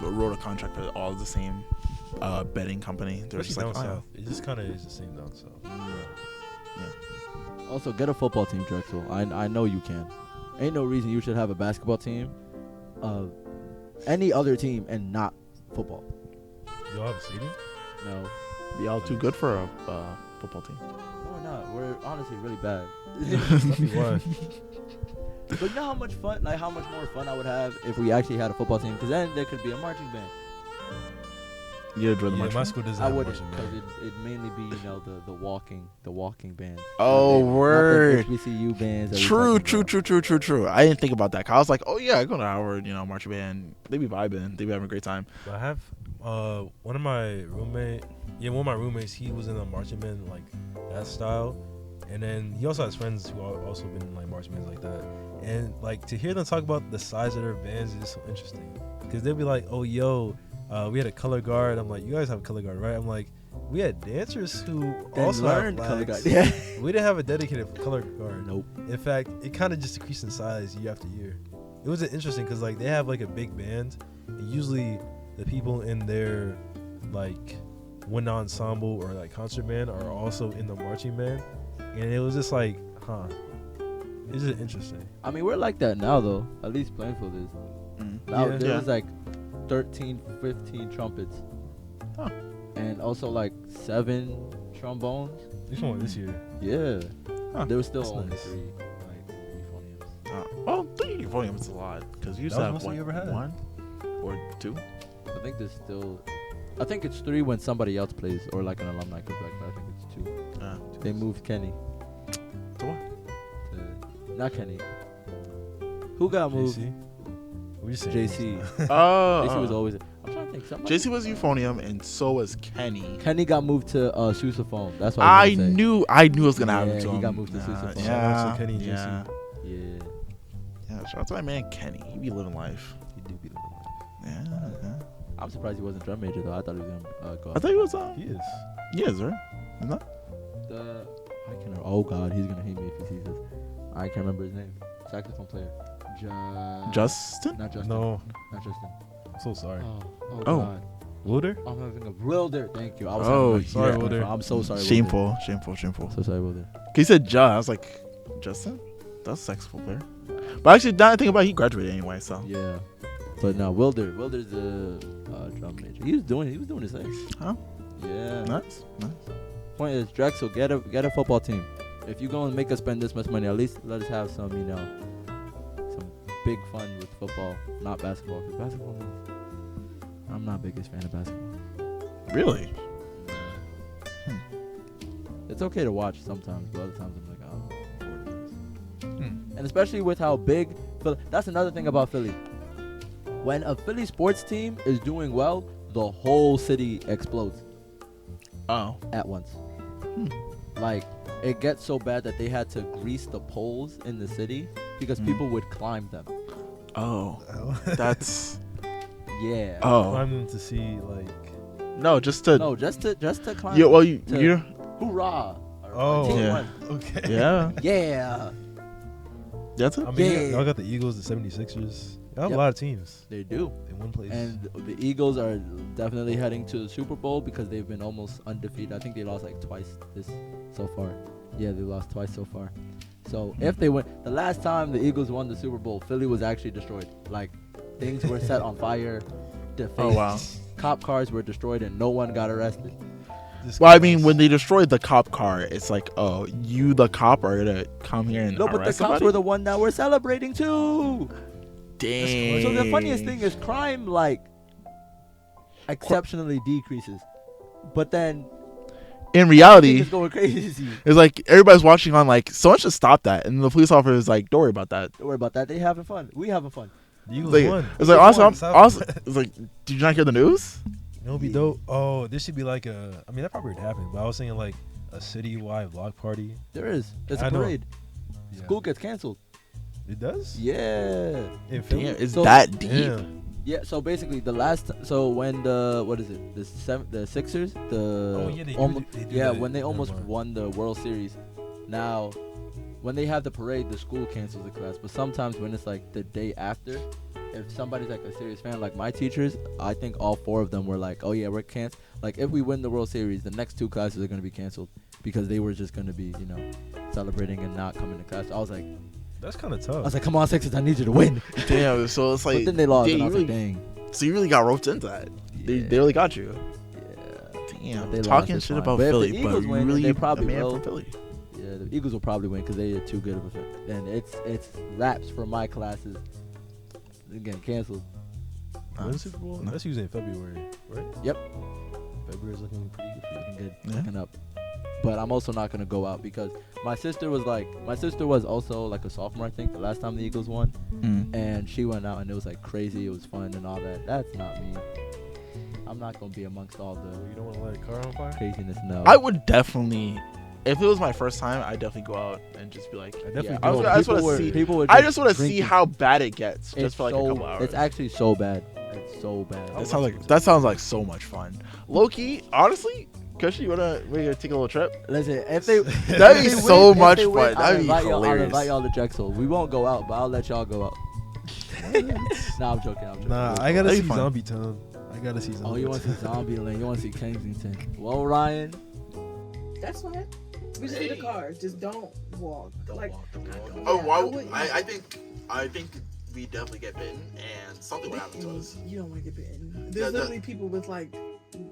wrote a contract for all the same bedding company. They're just like, south. It just kind of is the same down south. Yeah. Also, get a football team, Drexel. I know you can. Ain't no reason you should have a basketball team, any other team, and not football. Y'all have a stadium? No. Be all too good for a football team. No, we're not. We're honestly really bad. Why? But you know how much more fun I would have if we actually had a football team? Because then there could be a marching band. You enjoy the marching my band? school doesn't I have wouldn't, marching because band. it'd mainly be the walking band. Oh, word. HBCU bands. True. I didn't think about that. 'Cause I was like, oh yeah, I go to Howard, marching band. They be vibing. They be having a great time. But I have one of my roommates. He was in a marching band like that style, and then he also has friends who are also been in like marching bands like that. And like to hear them talk about the size of their bands is so interesting, because they'll be like, oh yo, we had a color guard. I'm like, you guys have a color guard, right? I'm like, we had dancers who also learned color guard. Yeah. We didn't have a dedicated color guard. Nope. In fact, it kind of just decreased in size year after year. It was interesting because like they have like a big band, and usually the people in their like wind ensemble or like concert band are also in the marching band, and it was just like, it's just interesting. I mean, we're like that now though. At least Plainfield is. There was like 13, 15 trumpets, and also like 7 trombones. This one this year. Yeah. There was still only nice. 3 euphoniums. 3 euphoniums is a lot, because you used to have one or 2. I think there's still. I think it's 3 when somebody else plays or like an alumni comes back, but I think it's 2. They moved Kenny. To what? Not Kenny. Who got moved? JC? What you saying? JC. Oh. JC was always. I'm trying to think. Somebody. JC was euphonium, and so was Kenny. Kenny got moved to sousaphone. That's what I was gonna say. knew it was gonna happen Yeah, to him. he got moved to sousaphone. Shout Yeah, out to Kenny and yeah, Yeah. yeah. Shout out to my man Kenny. He be living life. He do be the one. Yeah. I'm surprised he wasn't drum major though. I thought he was gonna go. I thought he was. He is. He is, right? Isn't that? I can. Oh God, he's gonna hate me if he sees this. I can't remember his name. Saxophone player. Justin? Not Justin. No, Not Justin. I'm so sorry. Oh Oh. God. Wilder? I'm having a Wilder. Thank you. I was Oh, having a sorry, brain Wilder. fart. I'm so sorry. Shameful. So sorry, Wilder. He said I was like, Justin? That's a saxophone player. But actually, now I think about it, he graduated anyway, so. Yeah. But now Wilder's the drum major. He was doing his thing. Huh? Yeah. Nice. Point is, Drexel, get a football team. If you go and make us spend this much money, at least let us have some, some big fun with football, not basketball. Because basketball, I'm not biggest fan of basketball. Really? It's okay to watch sometimes, but other times I'm like, oh, bored of this. Hmm. And especially with how big that's another thing about Philly. When a Philly sports team is doing well, the whole city explodes Oh. at once. Hmm. Like, it gets so bad that they had to grease the poles in the city because people would climb them. Oh. That's. Yeah. Oh. Climbing to see like. No, just to. No, just to climb. Yeah, well, to- you. Hoorah! Oh. Team Yeah. won. Okay. Yeah. Yeah. That's it? I mean, Yeah. y'all got the Eagles, the 76ers. Y'all have Yep. a lot of teams They do. in one place. And the Eagles are definitely heading to the Super Bowl because they've been almost undefeated. I think they lost like twice so far. Yeah, they lost twice so far. So if they win, the last time the Eagles won the Super Bowl, Philly was actually destroyed. Like, things were set on fire. Oh, wow. Cop cars were destroyed and no one got arrested. This Well, I chaos. mean, when they destroyed the cop car, it's like, oh, you, the cop, are gonna come here and No, but the arrest cops somebody? were the one that were celebrating too. Dang. So the funniest thing is crime like exceptionally decreases, but then in reality, things going crazy. it's like everybody's watching on like someone should stop that, and the police officer is like, don't worry about that. Don't worry about that. They having fun. We having fun. the Eagles Like, won. it's like Eagles also, won. South- it's like, did you not hear the news? You know, it'd be dope. Oh, this should be like a. I mean, that probably would happen, but I was thinking like a citywide block party. There is. It's I a know. parade. Yeah. School gets canceled. It does. Yeah. In Philly? Damn, it's So- that deep. Damn. Yeah. So basically, when the what is it? The Sixers. Oh yeah, they do. They do yeah, that. when they Never almost mind. won the World Series. Now, when they have the parade, the school cancels the class. But sometimes when it's like the day after, if somebody's like a serious fan, like my teachers, I think all 4 of them were like, "Oh yeah, we're canceled. Like if we win the World Series, the next 2 classes are gonna be canceled because they were just gonna be, celebrating and not coming to class." I was That's kind of tough. like, "Come on, Sixers, I need you to win." Damn, so it's like, But then they lost, yeah, and I you was like, really, "Dang." so you really got roped into that. They Yeah. really got you. Yeah. Damn, They lost, talking it's shit fine. about But if the Philly, but Eagles you win, really they probably a man will. from Philly. Yeah, the Eagles will probably win because they are too good of a fit. And it's raps for my classes. They're getting canceled. When's the Super Bowl? No. That's usually in February, right? Yep. February's looking pretty good for you. Looking good, Yeah. looking up. But I'm also not gonna go out because my sister was also like a sophomore, I think, the last time the Eagles won, and she went out and it was like crazy. It was fun and all that. That's not me. I'm not gonna be amongst all So the you don't want to light a car on fire? craziness. No. I would definitely, if it was my first time, I'd definitely go out and just be like, I definitely Yeah, don't. I just people wanna were- see- people were I just want to see drinking. how bad it gets, It's just for like a couple hours. It's actually so bad. It's so bad. That sounds like so much fun. Loki, honestly, Cushy, we're gonna take a little trip. Listen, if they That'd be if they so win, if much they win, fun. I'll That'd be invite y'all- I'll hilarious. invite y'all to Drexel. We won't go out, but I'll let y'all go out. Nah, I'm joking. Nah, I gotta That'd see be fun. Zombie Town. I gotta see Zombie Oh, you want to see Zombieland? You want to see Kensington? Well, Ryan, That's fine. We just need a car. Just don't walk. Like, Oh, Yeah, why? I wouldn't- I think we definitely get bitten, and something would happen to us. you don't want to get bitten. There's literally people with like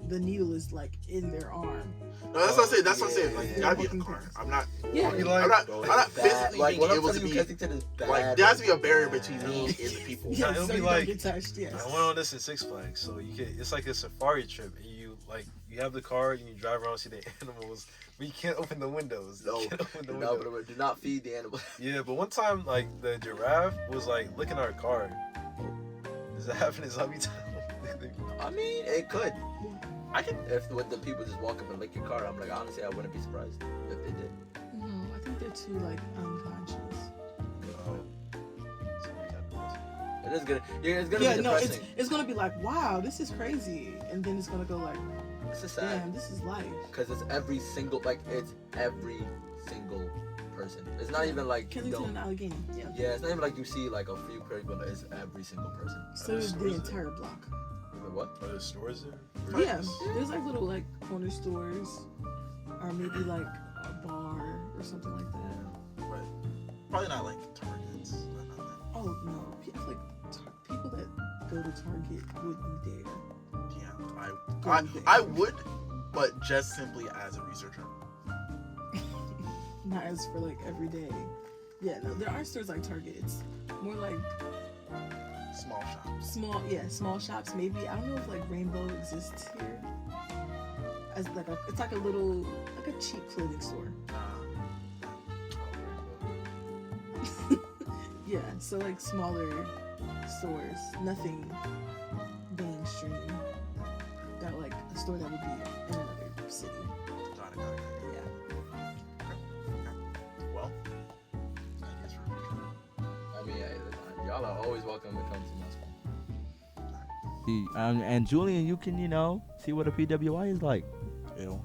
the needle is like in their arm. No, that's what I'm saying. That's what I'm saying. Like, Yeah. you gotta be in the car. I'm not. Yeah. I'm not physically being able to be. Kensington is bad. Like, there has to be a barrier between me and the people. Yeah, it'll so be you like- don't get touched. Yes. I went on this in Six Flags, so you get it's like a safari trip, and you have the car and you drive around and see the animals, but you can't open the windows. You can't open the window. do not feed the animals. Yeah, but one time like the giraffe was like licking our car, that happen in Zombie Town? I mean, it could. I can. If when the people just walk up and lick your car, I'm like, honestly, I wouldn't be surprised if they did. No, I think they're too like unconscious. It is gonna. Yeah, it's gonna be depressing. It's gonna be like, wow, this is crazy, and then it's gonna go like, This is sad. damn, this is life. Because it's every single person. It's not even like you Killington don't. and Allegheny. Yeah. Yeah, it's not even like you see like a few people. It's every single person. So it's the entire block. What? Are there stores there? Yeah, there's like little like corner stores, or maybe like a bar or something like that. But probably not like Targets. Oh no, like people that go to Target wouldn't dare. Yeah, I would, but just simply as a researcher. Not as for like every day. Yeah, no, there are stores like Target. It's more like Small shops. Small shops. Maybe I don't know if like Rainbow exists here. As like it's like a little like a cheap clothing store. Yeah, so like smaller stores, nothing mainstream. That like a store that would be in another city. Got it. Yeah. Okay. Well, I guess I mean, y'all are always welcome to come to my school. And Julian, you can see what a PWI is like. Ew.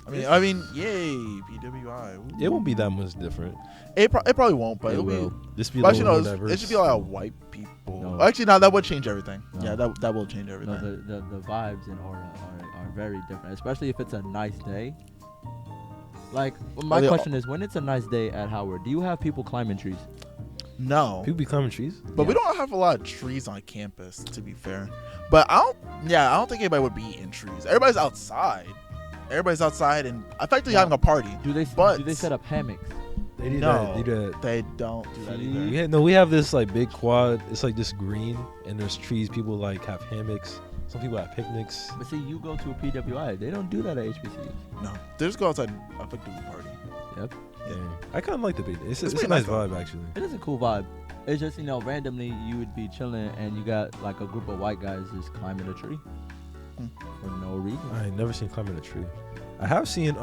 I mean, yay, PWI. Ooh. It won't be that much different. It probably won't, but It it'll will. be. Just be a But little actually, more no, diverse. it should be a lot of white people. No. Actually, no, that would change everything. No. Yeah, that will change everything. No, the vibes in Aura are very different, especially if it's a nice day. Like, my question is, when it's a nice day at Howard, do you have people climbing trees? No, People be climbing trees. but we don't have a lot of trees on campus, to be fair. But I don't think anybody would be in trees. Everybody's outside. And effectively having a party. Do they set up hammocks? They do No, that. They do that. they don't do that either. We have this like big quad. It's like just green, and there's trees. People like have hammocks. Some people have picnics. But see, you go to a PWI, they don't do that at HBCUs. No, they just go outside and effectively party. Yep. Yeah, I kind of like the big. It's It's a pretty nice nice, vibe actually. It is a cool vibe. It's just, randomly you would be chilling and you got like a group of white guys just climbing a tree for no reason. I ain't never seen climbing a tree. I have seen.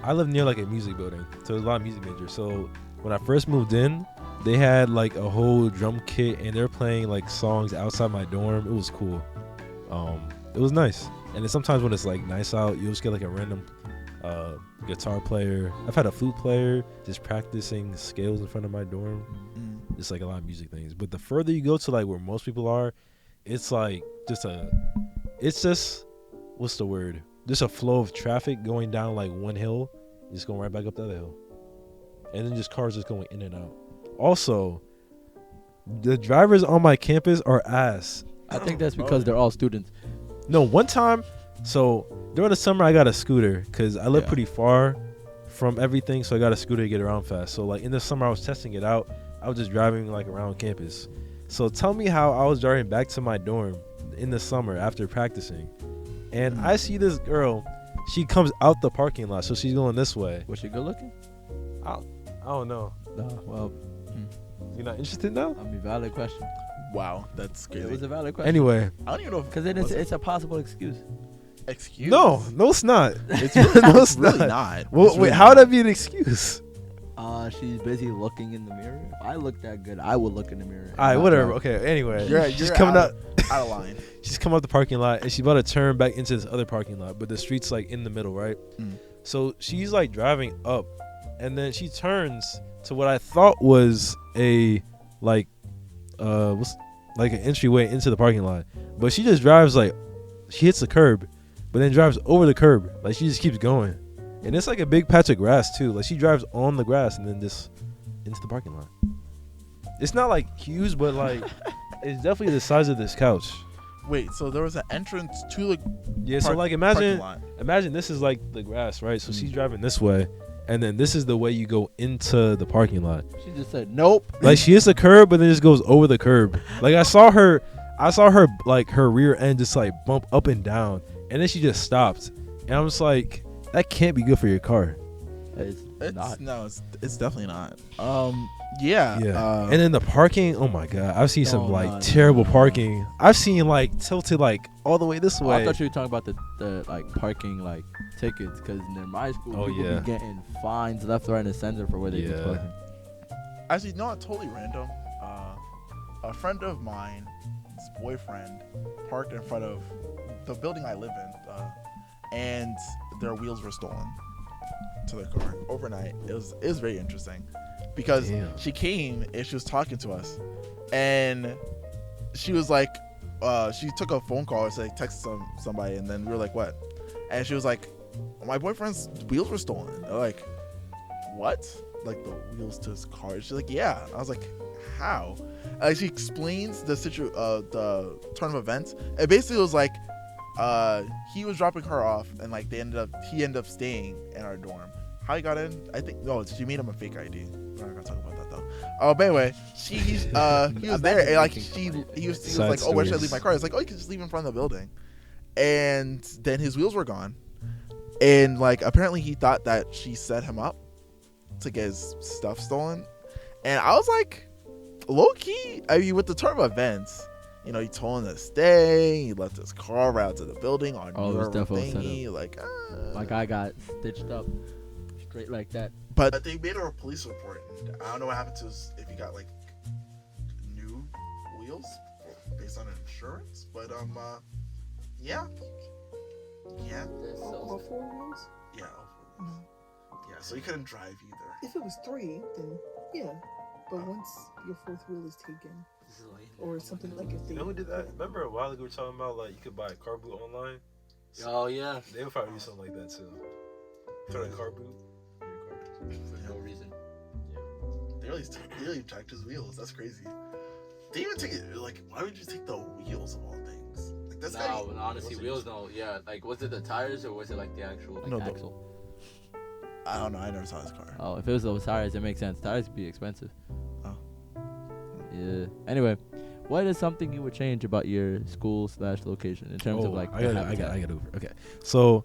I live near like a music building, so there's a lot of music majors. So when I first moved in, they had like a whole drum kit and they're playing like songs outside my dorm. It was cool. It was nice. And then sometimes when it's like nice out, you'll just get like a random guitar player. I've had a flute player just practicing scales in front of my dorm. Just like a lot of music things. But the further you go to like where most people are, it's like it's just what's the word? Just a flow of traffic going down like one hill, just going right back up the other hill. And then just cars just going in and out. Also, the drivers on my campus are ass. I think that's because they're all students. No, one time, so during the summer I got a scooter because I live pretty far from everything, so I got a scooter to get around fast. So like in the summer I was testing it out. I was just driving like around campus. So tell me how I was driving back to my dorm in the summer after practicing. And I see this girl, she comes out the parking lot, so she's going this way. Was she good looking? I don't know. No. Well, You're not interested now? I mean, valid question. Wow, that's It crazy. was a valid question. Anyway. I don't even know if Because it's a possible excuse. excuse. No, it's not. It's really No, not. it's Really not. not. Well, It's wait, really how would not. that be an excuse? She's busy looking in the mirror. If I look that good, I will look in the mirror. All right, whatever. Okay, anyway. You're she's coming out out. out of line. She's coming out the parking lot, and she's about to turn back into this other parking lot, but the street's like in the middle, right? So she's like driving up, and then she turns to what I thought was a like an entryway into the parking lot, but she just drives like she hits the curb, but then drives over the curb, like she just keeps going, and it's like a big patch of grass too. Like she drives on the grass and then just into the parking lot. It's not like huge, but like it's definitely the size of this couch. Wait, so there was an entrance to the Yeah, so like imagine this is like the grass, right? So she's driving this way, and then this is the way you go into the parking lot. She just said nope. Like she hits the curb, but then just goes over the curb. Like I saw her like her rear end just like bump up and down, and then she just stopped, and I'm just like, that can't be good for your car. It's It's definitely not. Yeah. And then the parking, oh my god, I've seen some like terrible parking. I've seen like tilted like all the way this way. I thought you were talking about the like parking like tickets, because near my school people be getting fines left, right, and center for where they keep parking. Actually, not totally random. A friend of mine's boyfriend parked in front of the building I live in, and their wheels were stolen to their car overnight. It was very interesting because she came and she was talking to us, and she was like, she took a phone call or text somebody, and then we were like, what? And she was like, my boyfriend's wheels were stolen. They're like, what? Like the wheels to his car? She's like, yeah. I was like, how? She explains the turn of events. It basically was like, he was dropping her off, and like he ended up staying in our dorm. How he got in? I think she made him a fake ID. We're not gonna talk about that though. But anyway, he was there, and like he was like, oh, where should I leave my car? It's like, oh, you can just leave in front of the building. And then his wheels were gone, and like apparently he thought that she set him up to get his stuff stolen. And I was like, low key, I mean, with the turn of events, you know, he told him to stay. He left his car right out to the building on your thingy. Like, my guy got stitched up straight like that. But they made a police report. And I don't know what happened to us if he got like new wheels based on insurance. But yeah. All 4 wheels? Yeah, all 4 wheels. Yeah, so he couldn't drive either. If it was 3, then yeah. But once your 4th wheel is taken, or something like if they... No one did that. Remember a while ago we were talking about like you could buy a car boot online? Oh yeah. They would probably do something like that too. Turn a car boot. For no reason. Yeah. They really checked his wheels. That's crazy. They even take it, like, why would you take the wheels of all things? Like, that's honestly, wheels no. Yeah, like, was it the tires or was it like the actual axle? I don't know. I never saw his car. Oh, if it was those tires, it makes sense. Tires would be expensive. Oh. Yeah. Anyway, what is something you would change about your school/location in terms of like? I got over. Okay. So,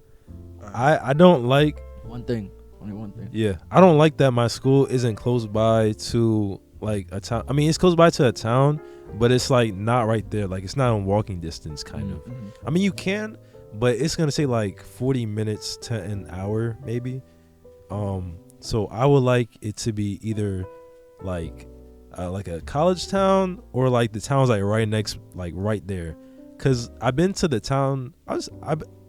I don't like one thing. Only one thing. Yeah, I don't like that my school isn't close by to like a town. I mean, it's close by to a town, but it's like not right there. Like it's not in walking distance, kind of. I mean, you can, but it's gonna say like 40 minutes to an hour, maybe. So I would like it to be either like a college town or like the town's like right next, like right there. Cause I've been to the town.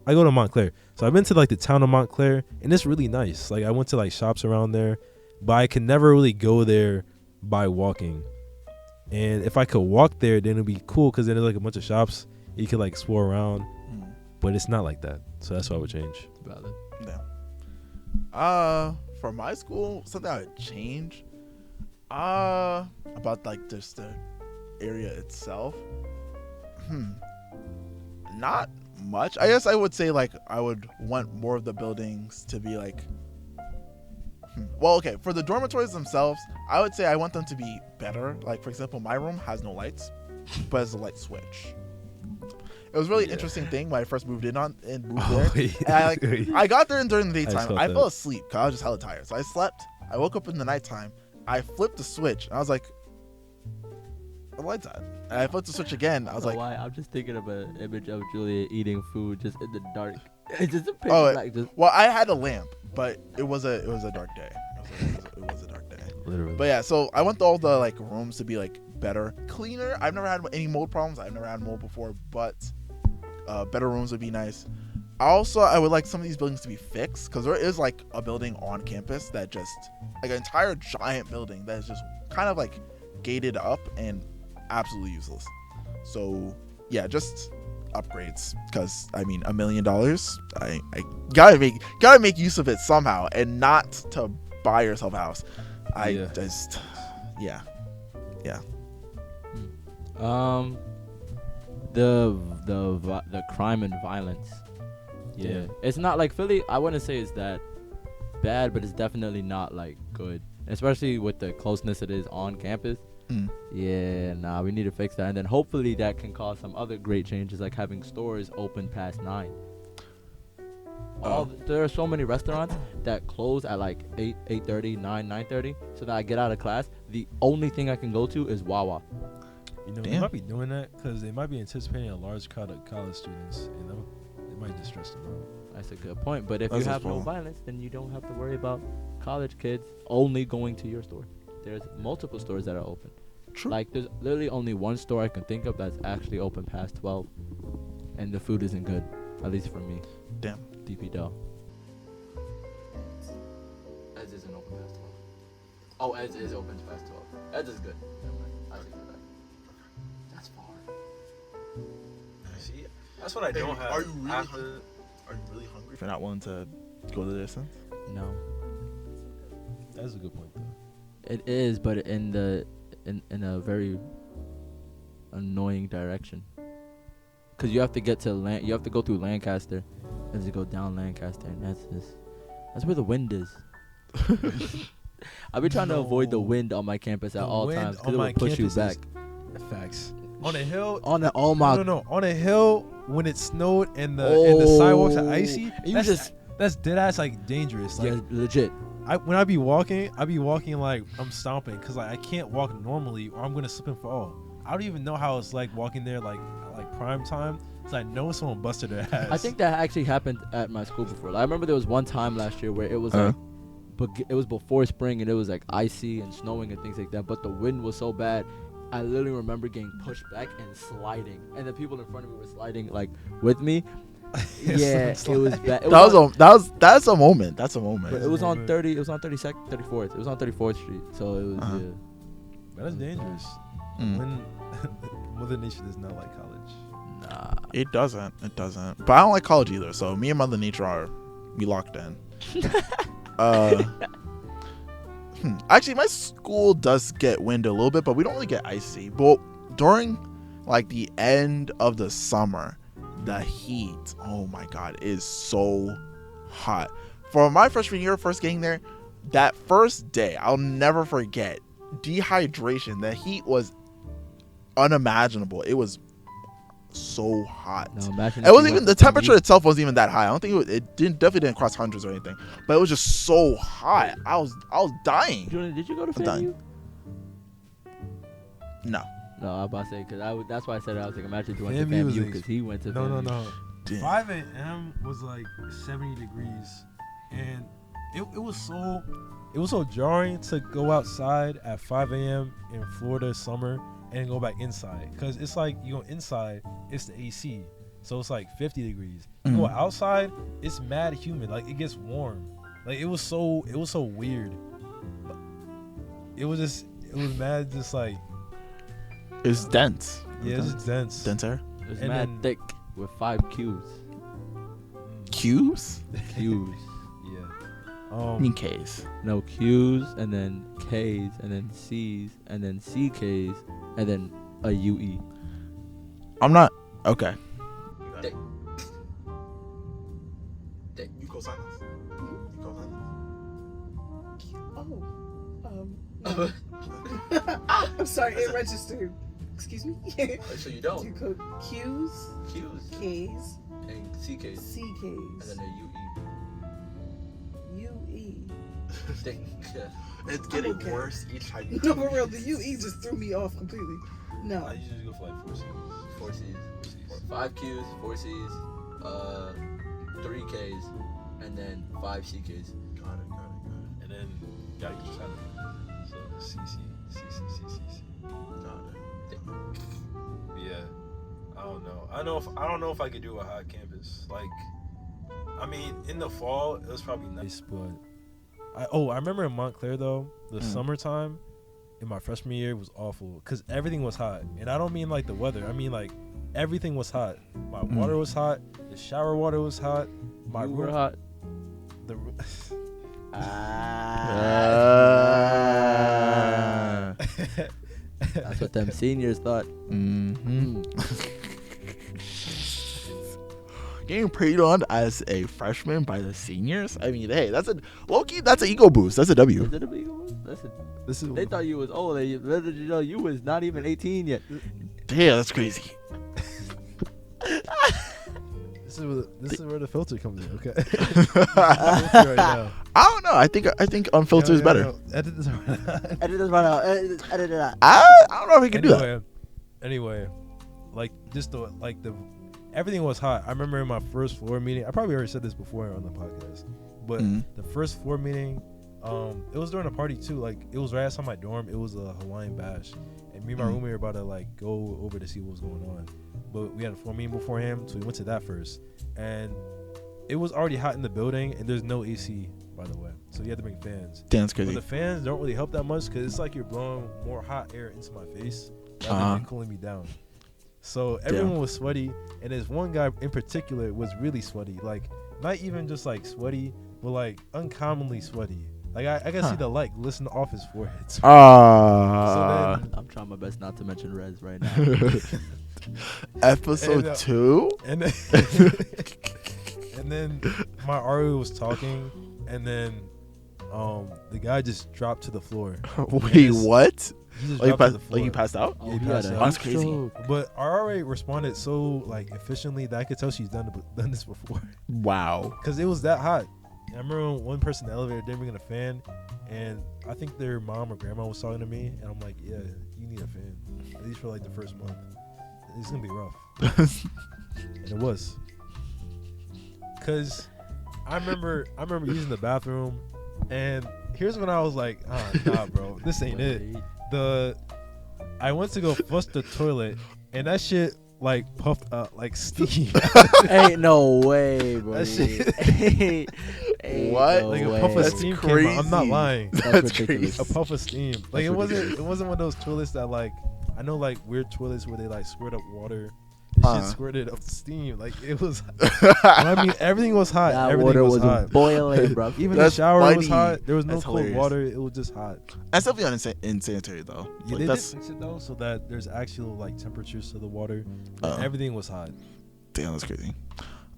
I go to Montclair, so I've been to like the town of Montclair, and it's really nice. Like I went to like shops around there, but I can never really go there by walking. And if I could walk there, then it'd be cool because then there's like a bunch of shops you could like explore around. But it's not like that, so that's what I would change. Valid. Yeah. For my school, something I would change. About like just the area itself. Not much. I guess I would say like I would want more of the buildings to be like well, okay, for the dormitories themselves, I would say I want them to be better. Like for example, my room has no lights, but has a light switch. It was a really interesting thing when I first moved there. And I got there during the daytime. I fell asleep because I was just hella tired. So I slept. I woke up in the nighttime. I flipped the switch. And I was like, the light's on. And I flipped the switch again. I was like, why? I'm just thinking of an image of Julia eating food just in the dark. It's just a picture. Well, I had a lamp, but it was a dark day. It was a dark day. Literally. But yeah, so I want all the like rooms to be like better, cleaner. I've never had any mold problems. I've never had mold before, but better rooms would be nice. I would like some of these buildings to be fixed because there is like a building on campus that just like an entire giant building that is just kind of like gated up and absolutely useless. So yeah, just upgrades because I mean $1 million. I gotta make use of it somehow and not to buy yourself a house. The crime and violence. Yeah. It's not like Philly, I wouldn't say it's that bad, but it's definitely not like good, especially with the closeness it is on campus. Yeah, we need to fix that, and then hopefully that can cause some other great changes, like having stores open past 9. There are so many restaurants that close at like 8:30, 9:30. So that I get out of class, the only thing I can go to is Wawa. You know, Damn. they might be doing that because they might be anticipating a large crowd of college students. You know, it might just stress them out. That's a good point. But if That's you his have no fault. violence, then you don't have to worry about college kids only going to your store. There's multiple stores that are open. True. Like there's literally only one store I can think of that's actually open past 12, and the food isn't good, at least for me. Damn. DP Dell. Ez isn't open past 12. Oh, Ez is open past 12. Ez is good. Never mind. I take that back. That's far. See, that's what I don't have. Are you really hungry? If you're not willing to go the distance. No, That's a good point, though. it is, but in a very annoying direction. Cause you have to get to you have to go through Lancaster, and to go down Lancaster, and that's where the wind is. I've been trying to avoid the wind on my campus at The all wind times on because it my will push you campus back. is- Facts. On a hill. On the my No. On a hill when it snowed and the sidewalks are icy. You That's dead ass like dangerous. Like yeah, legit. when I be walking like I'm stomping because like I can't walk normally or I'm gonna slip and fall. I don't even know how it's like walking there like prime time. So I know someone busted their ass. I think that actually happened at my school before. I remember there was one time last year where it was like, but it was before spring and it was like icy and snowing and things like that. But the wind was so bad, I literally remember getting pushed back and sliding, and the people in front of me were sliding like with me. Yeah, it was bad. That's a moment. That's a moment. But it was on 30. It was on 32nd, 34th. It was on 34th Street. So it was. Yeah. That's dangerous. Mm. When Mother Nature does not like college. Nah. It doesn't. But I don't like college either. So me and Mother Nature we locked in. Actually, my school does get wind a little bit, but we don't really get icy. But during like the end of the summer, the heat, oh my god, is so hot. For my freshman year, first getting there, that first day, I'll never forget. Dehydration. The heat was unimaginable. It was so hot. No, imagine It wasn't even the temperature itself wasn't even that high. I don't think it definitely didn't cross hundreds or anything. But it was just so hot. I was dying. Julian, did you go to I'm done. FAMU? No. No, I was about to say because that's why I said it. I was like, imagine you went to FAMU was FAMU because he went to FAMU. No. Damn. 5 a.m. was like 70 degrees, and it was so jarring to go outside at 5 a.m. in Florida summer and go back inside because it's like you go inside, it's the AC, so it's like 50 degrees. You go outside, it's mad humid, like it gets warm. Like it was so weird. It was mad, just like It's dense. yeah, it's just dense. Dense air. It was And mad then- thick with 5 Qs. Q's? Qs. Yeah. I mean K's. No, Qs and then Ks and then Cs and then CKs and then a UE. I'm not. Okay. Dick. You co-sign this? You co-sign I'm sorry, it registered. Excuse me. So you Do don't. code Q's, Q's K's, and CK's and CK's, then a UE. UE. Dick. Yeah. It's getting okay. worse each time. No, for real, the UE just threw me off completely. No. I usually go for like 4 C's. 4 C's. 5 Q's, 4 C's, 3 K's, and then 5 CK's. Got it. And then you gotta keep trying to. So CC. Got it. Yeah. I don't know. I don't know if I could do a hot campus. Like, I mean, in the fall it was probably nice, but I remember in Montclair though, the summertime in my freshman year was awful because everything was hot, and I don't mean like the weather. I mean like everything was hot. My water was hot. The shower water was hot. My You room were hot. The That's what them seniors thought. Getting preyed on as a freshman by the seniors. I mean, hey, that's a low-key. That's an ego boost. That's a W. Is it a big one? Listen, this is they thought you was old. Little did you know you was not even 18 yet. Damn, that's crazy. This is where the filter comes in. Okay. Right now. I don't know. I think unfiltered is better. Edit this right now. Edit this right out. Edit it out. I don't know if we can do that. Anyway, like just the everything was hot. I remember in my first floor meeting. I probably already said this before on the podcast, but the first floor meeting, it was during a party too. Like it was right outside my dorm. It was a Hawaiian bash, and me and my roommate were about to like go over to see what was going on. But we had a floor meeting beforehand, so we went to that first, and it was already hot in the building, and there's no AC, by the way, so you had to bring fans. Damn, that's crazy. But the fans don't really help that much because it's like you're blowing more hot air into my face rather than cooling me down. So everyone was sweaty, and there's one guy in particular was really sweaty, like not even just like sweaty, but like uncommonly sweaty. Like I can see the light glisten off his forehead. So I'm trying my best not to mention Rez right now. Episode 2, and then my RA was talking, and then the guy just dropped to the floor. Wait, what? He just Like dropped to the floor. you passed out? Yeah, he passed out. That's crazy. But our RA responded so like efficiently that I could tell she's done this before. Wow. Because it was that hot. And I remember one person in the elevator didn't bring in a fan, and I think their mom or grandma was talking to me, and I'm like, yeah, you need a fan, at least for like the first month. It's gonna be rough. And it was. Cause I remember using the bathroom, and here's when I was like, nah, bro, this ain't it. I went to go flush the toilet, and that shit like puffed up like steam. Ain't no way, bro. That shit. What? No Like a way. puff of That's steam crazy. came out. I'm not lying. That's ridiculous. crazy. A puff of steam. Like it wasn't one of those toilets that like I know like weird toilets where they like squirt up water. This shit squirted up steam. Like it was. I mean, everything was hot. That Everything water was was hot. boiling, bro. Even That's the shower was funny. hot. There was no That's cold hilarious. water. It was just hot. That's definitely insanitary though. Yeah, Like, they did that's fix it though, so that there's actual like temperatures to the water. Oh. Everything was hot. damn, that's crazy.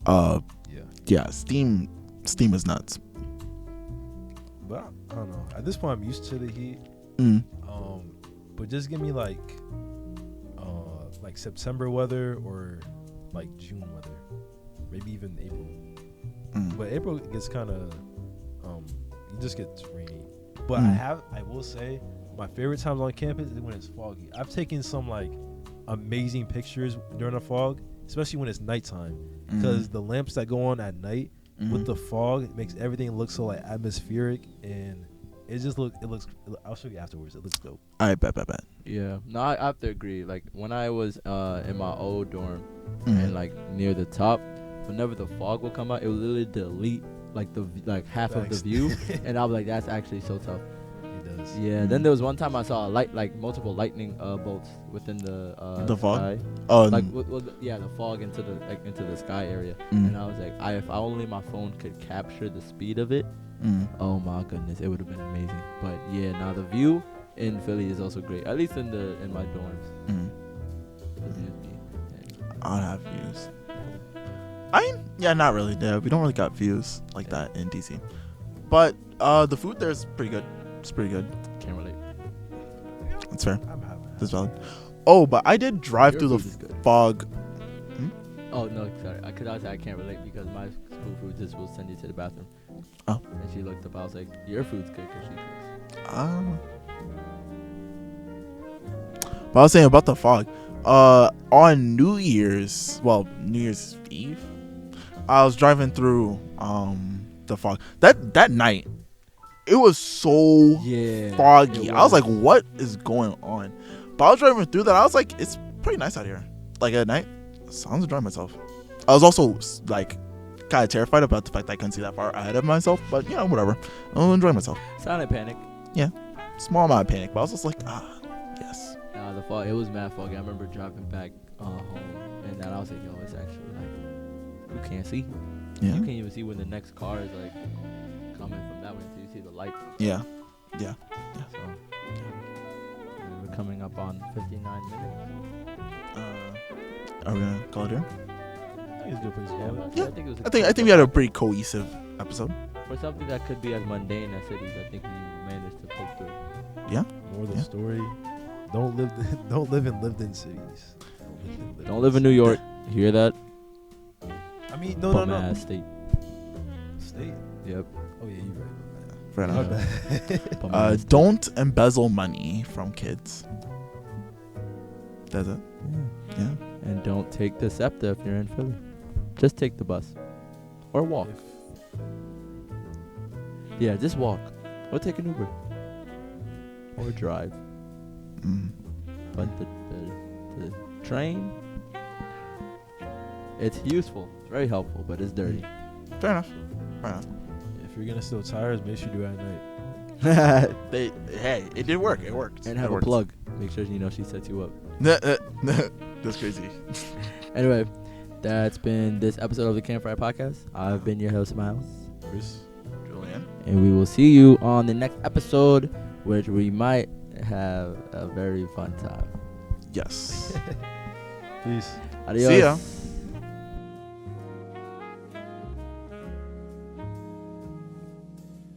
Yeah. Steam is nuts. But I don't know. At this point, I'm used to the heat. But just give me like September weather or like June weather, maybe even April. But April gets kind of it just gets rainy. But I will say my favorite times on campus is when it's foggy. I've taken some like amazing pictures during the fog, especially when it's nighttime, because the lamps that go on at night with the fog, it makes everything look so like atmospheric, and it looks. I'll show you afterwards. It looks dope. I bet. Yeah, no, I have to agree. Like when I was in my old dorm and like near the top, whenever the fog would come out, it would literally delete like half of the view, and I was like, that's actually so tough. It does. Yeah. Then there was one time I saw multiple lightning bolts within the fog? sky. Oh, The fog into the sky area, and I was like, if only my phone could capture the speed of it. Oh my goodness, it would have been amazing. But yeah, now the view in Philly is also great. At least in my dorms. The views I don't have views. Not really. Yeah, we don't really got views like that in DC. But the food there is pretty good. It's pretty good. Can't relate. That's fair. I'm having that. That's valid. Oh, but I did drive Your through food is the good. fog. Oh no, sorry. Because I said I can't relate because my school food just will send you to the bathroom. Oh. And she looked up. I was like, your food's good because she cooks. But I was saying about the fog. On New Year's Eve, I was driving through the fog. That night, it was so foggy. I was like, what is going on? But I was driving through that. I was like, it's pretty nice out here. Like at night, so I was enjoying myself. I was also like kind of terrified about the fact that I couldn't see that far ahead of myself. But whatever. I was enjoying myself. Silent panic. Small amount of panic, but I was just like, yes. The fog. It was mad foggy. I remember driving back home, and then I was like, yo, it's actually like you can't see. Yeah. You can't even see when the next car is like coming from that way until you see the lights. Yeah. So we're coming up on 59 minutes. Are we gonna call it here? I think it's a good place to Yeah, go. but Yeah. I think it was. I think we had a pretty cohesive episode. For something that could be as mundane as cities, I think we managed to pull through. More of the Yeah. story. Don't live in lived-in cities. Don't live in New York. You hear that? I I mean, no. Bum-ass state. State. Yep. Oh yeah, you're right. Fair My enough. bad. Bum-ass state. Don't embezzle money from kids. Does it? Yeah. Yeah. And don't take the SEPTA if you're in Philly. Just take the bus. Or walk. Yeah, just walk. Or take an Uber. Or drive. Mm. But the train, it's useful. It's very helpful, but it's dirty. Fair enough. Fair enough. If you're gonna steal tires, make sure you do it at night. Hey, it did work. It worked. And It have a worked. plug. Make sure you know she sets you up. That's crazy. Anyway, that's been this episode of the Campfire Podcast. I've been your host, Miles. Chris. Julian. And we will see you on the next episode, which we might have a very fun time. Yes. Peace. Adios. See ya.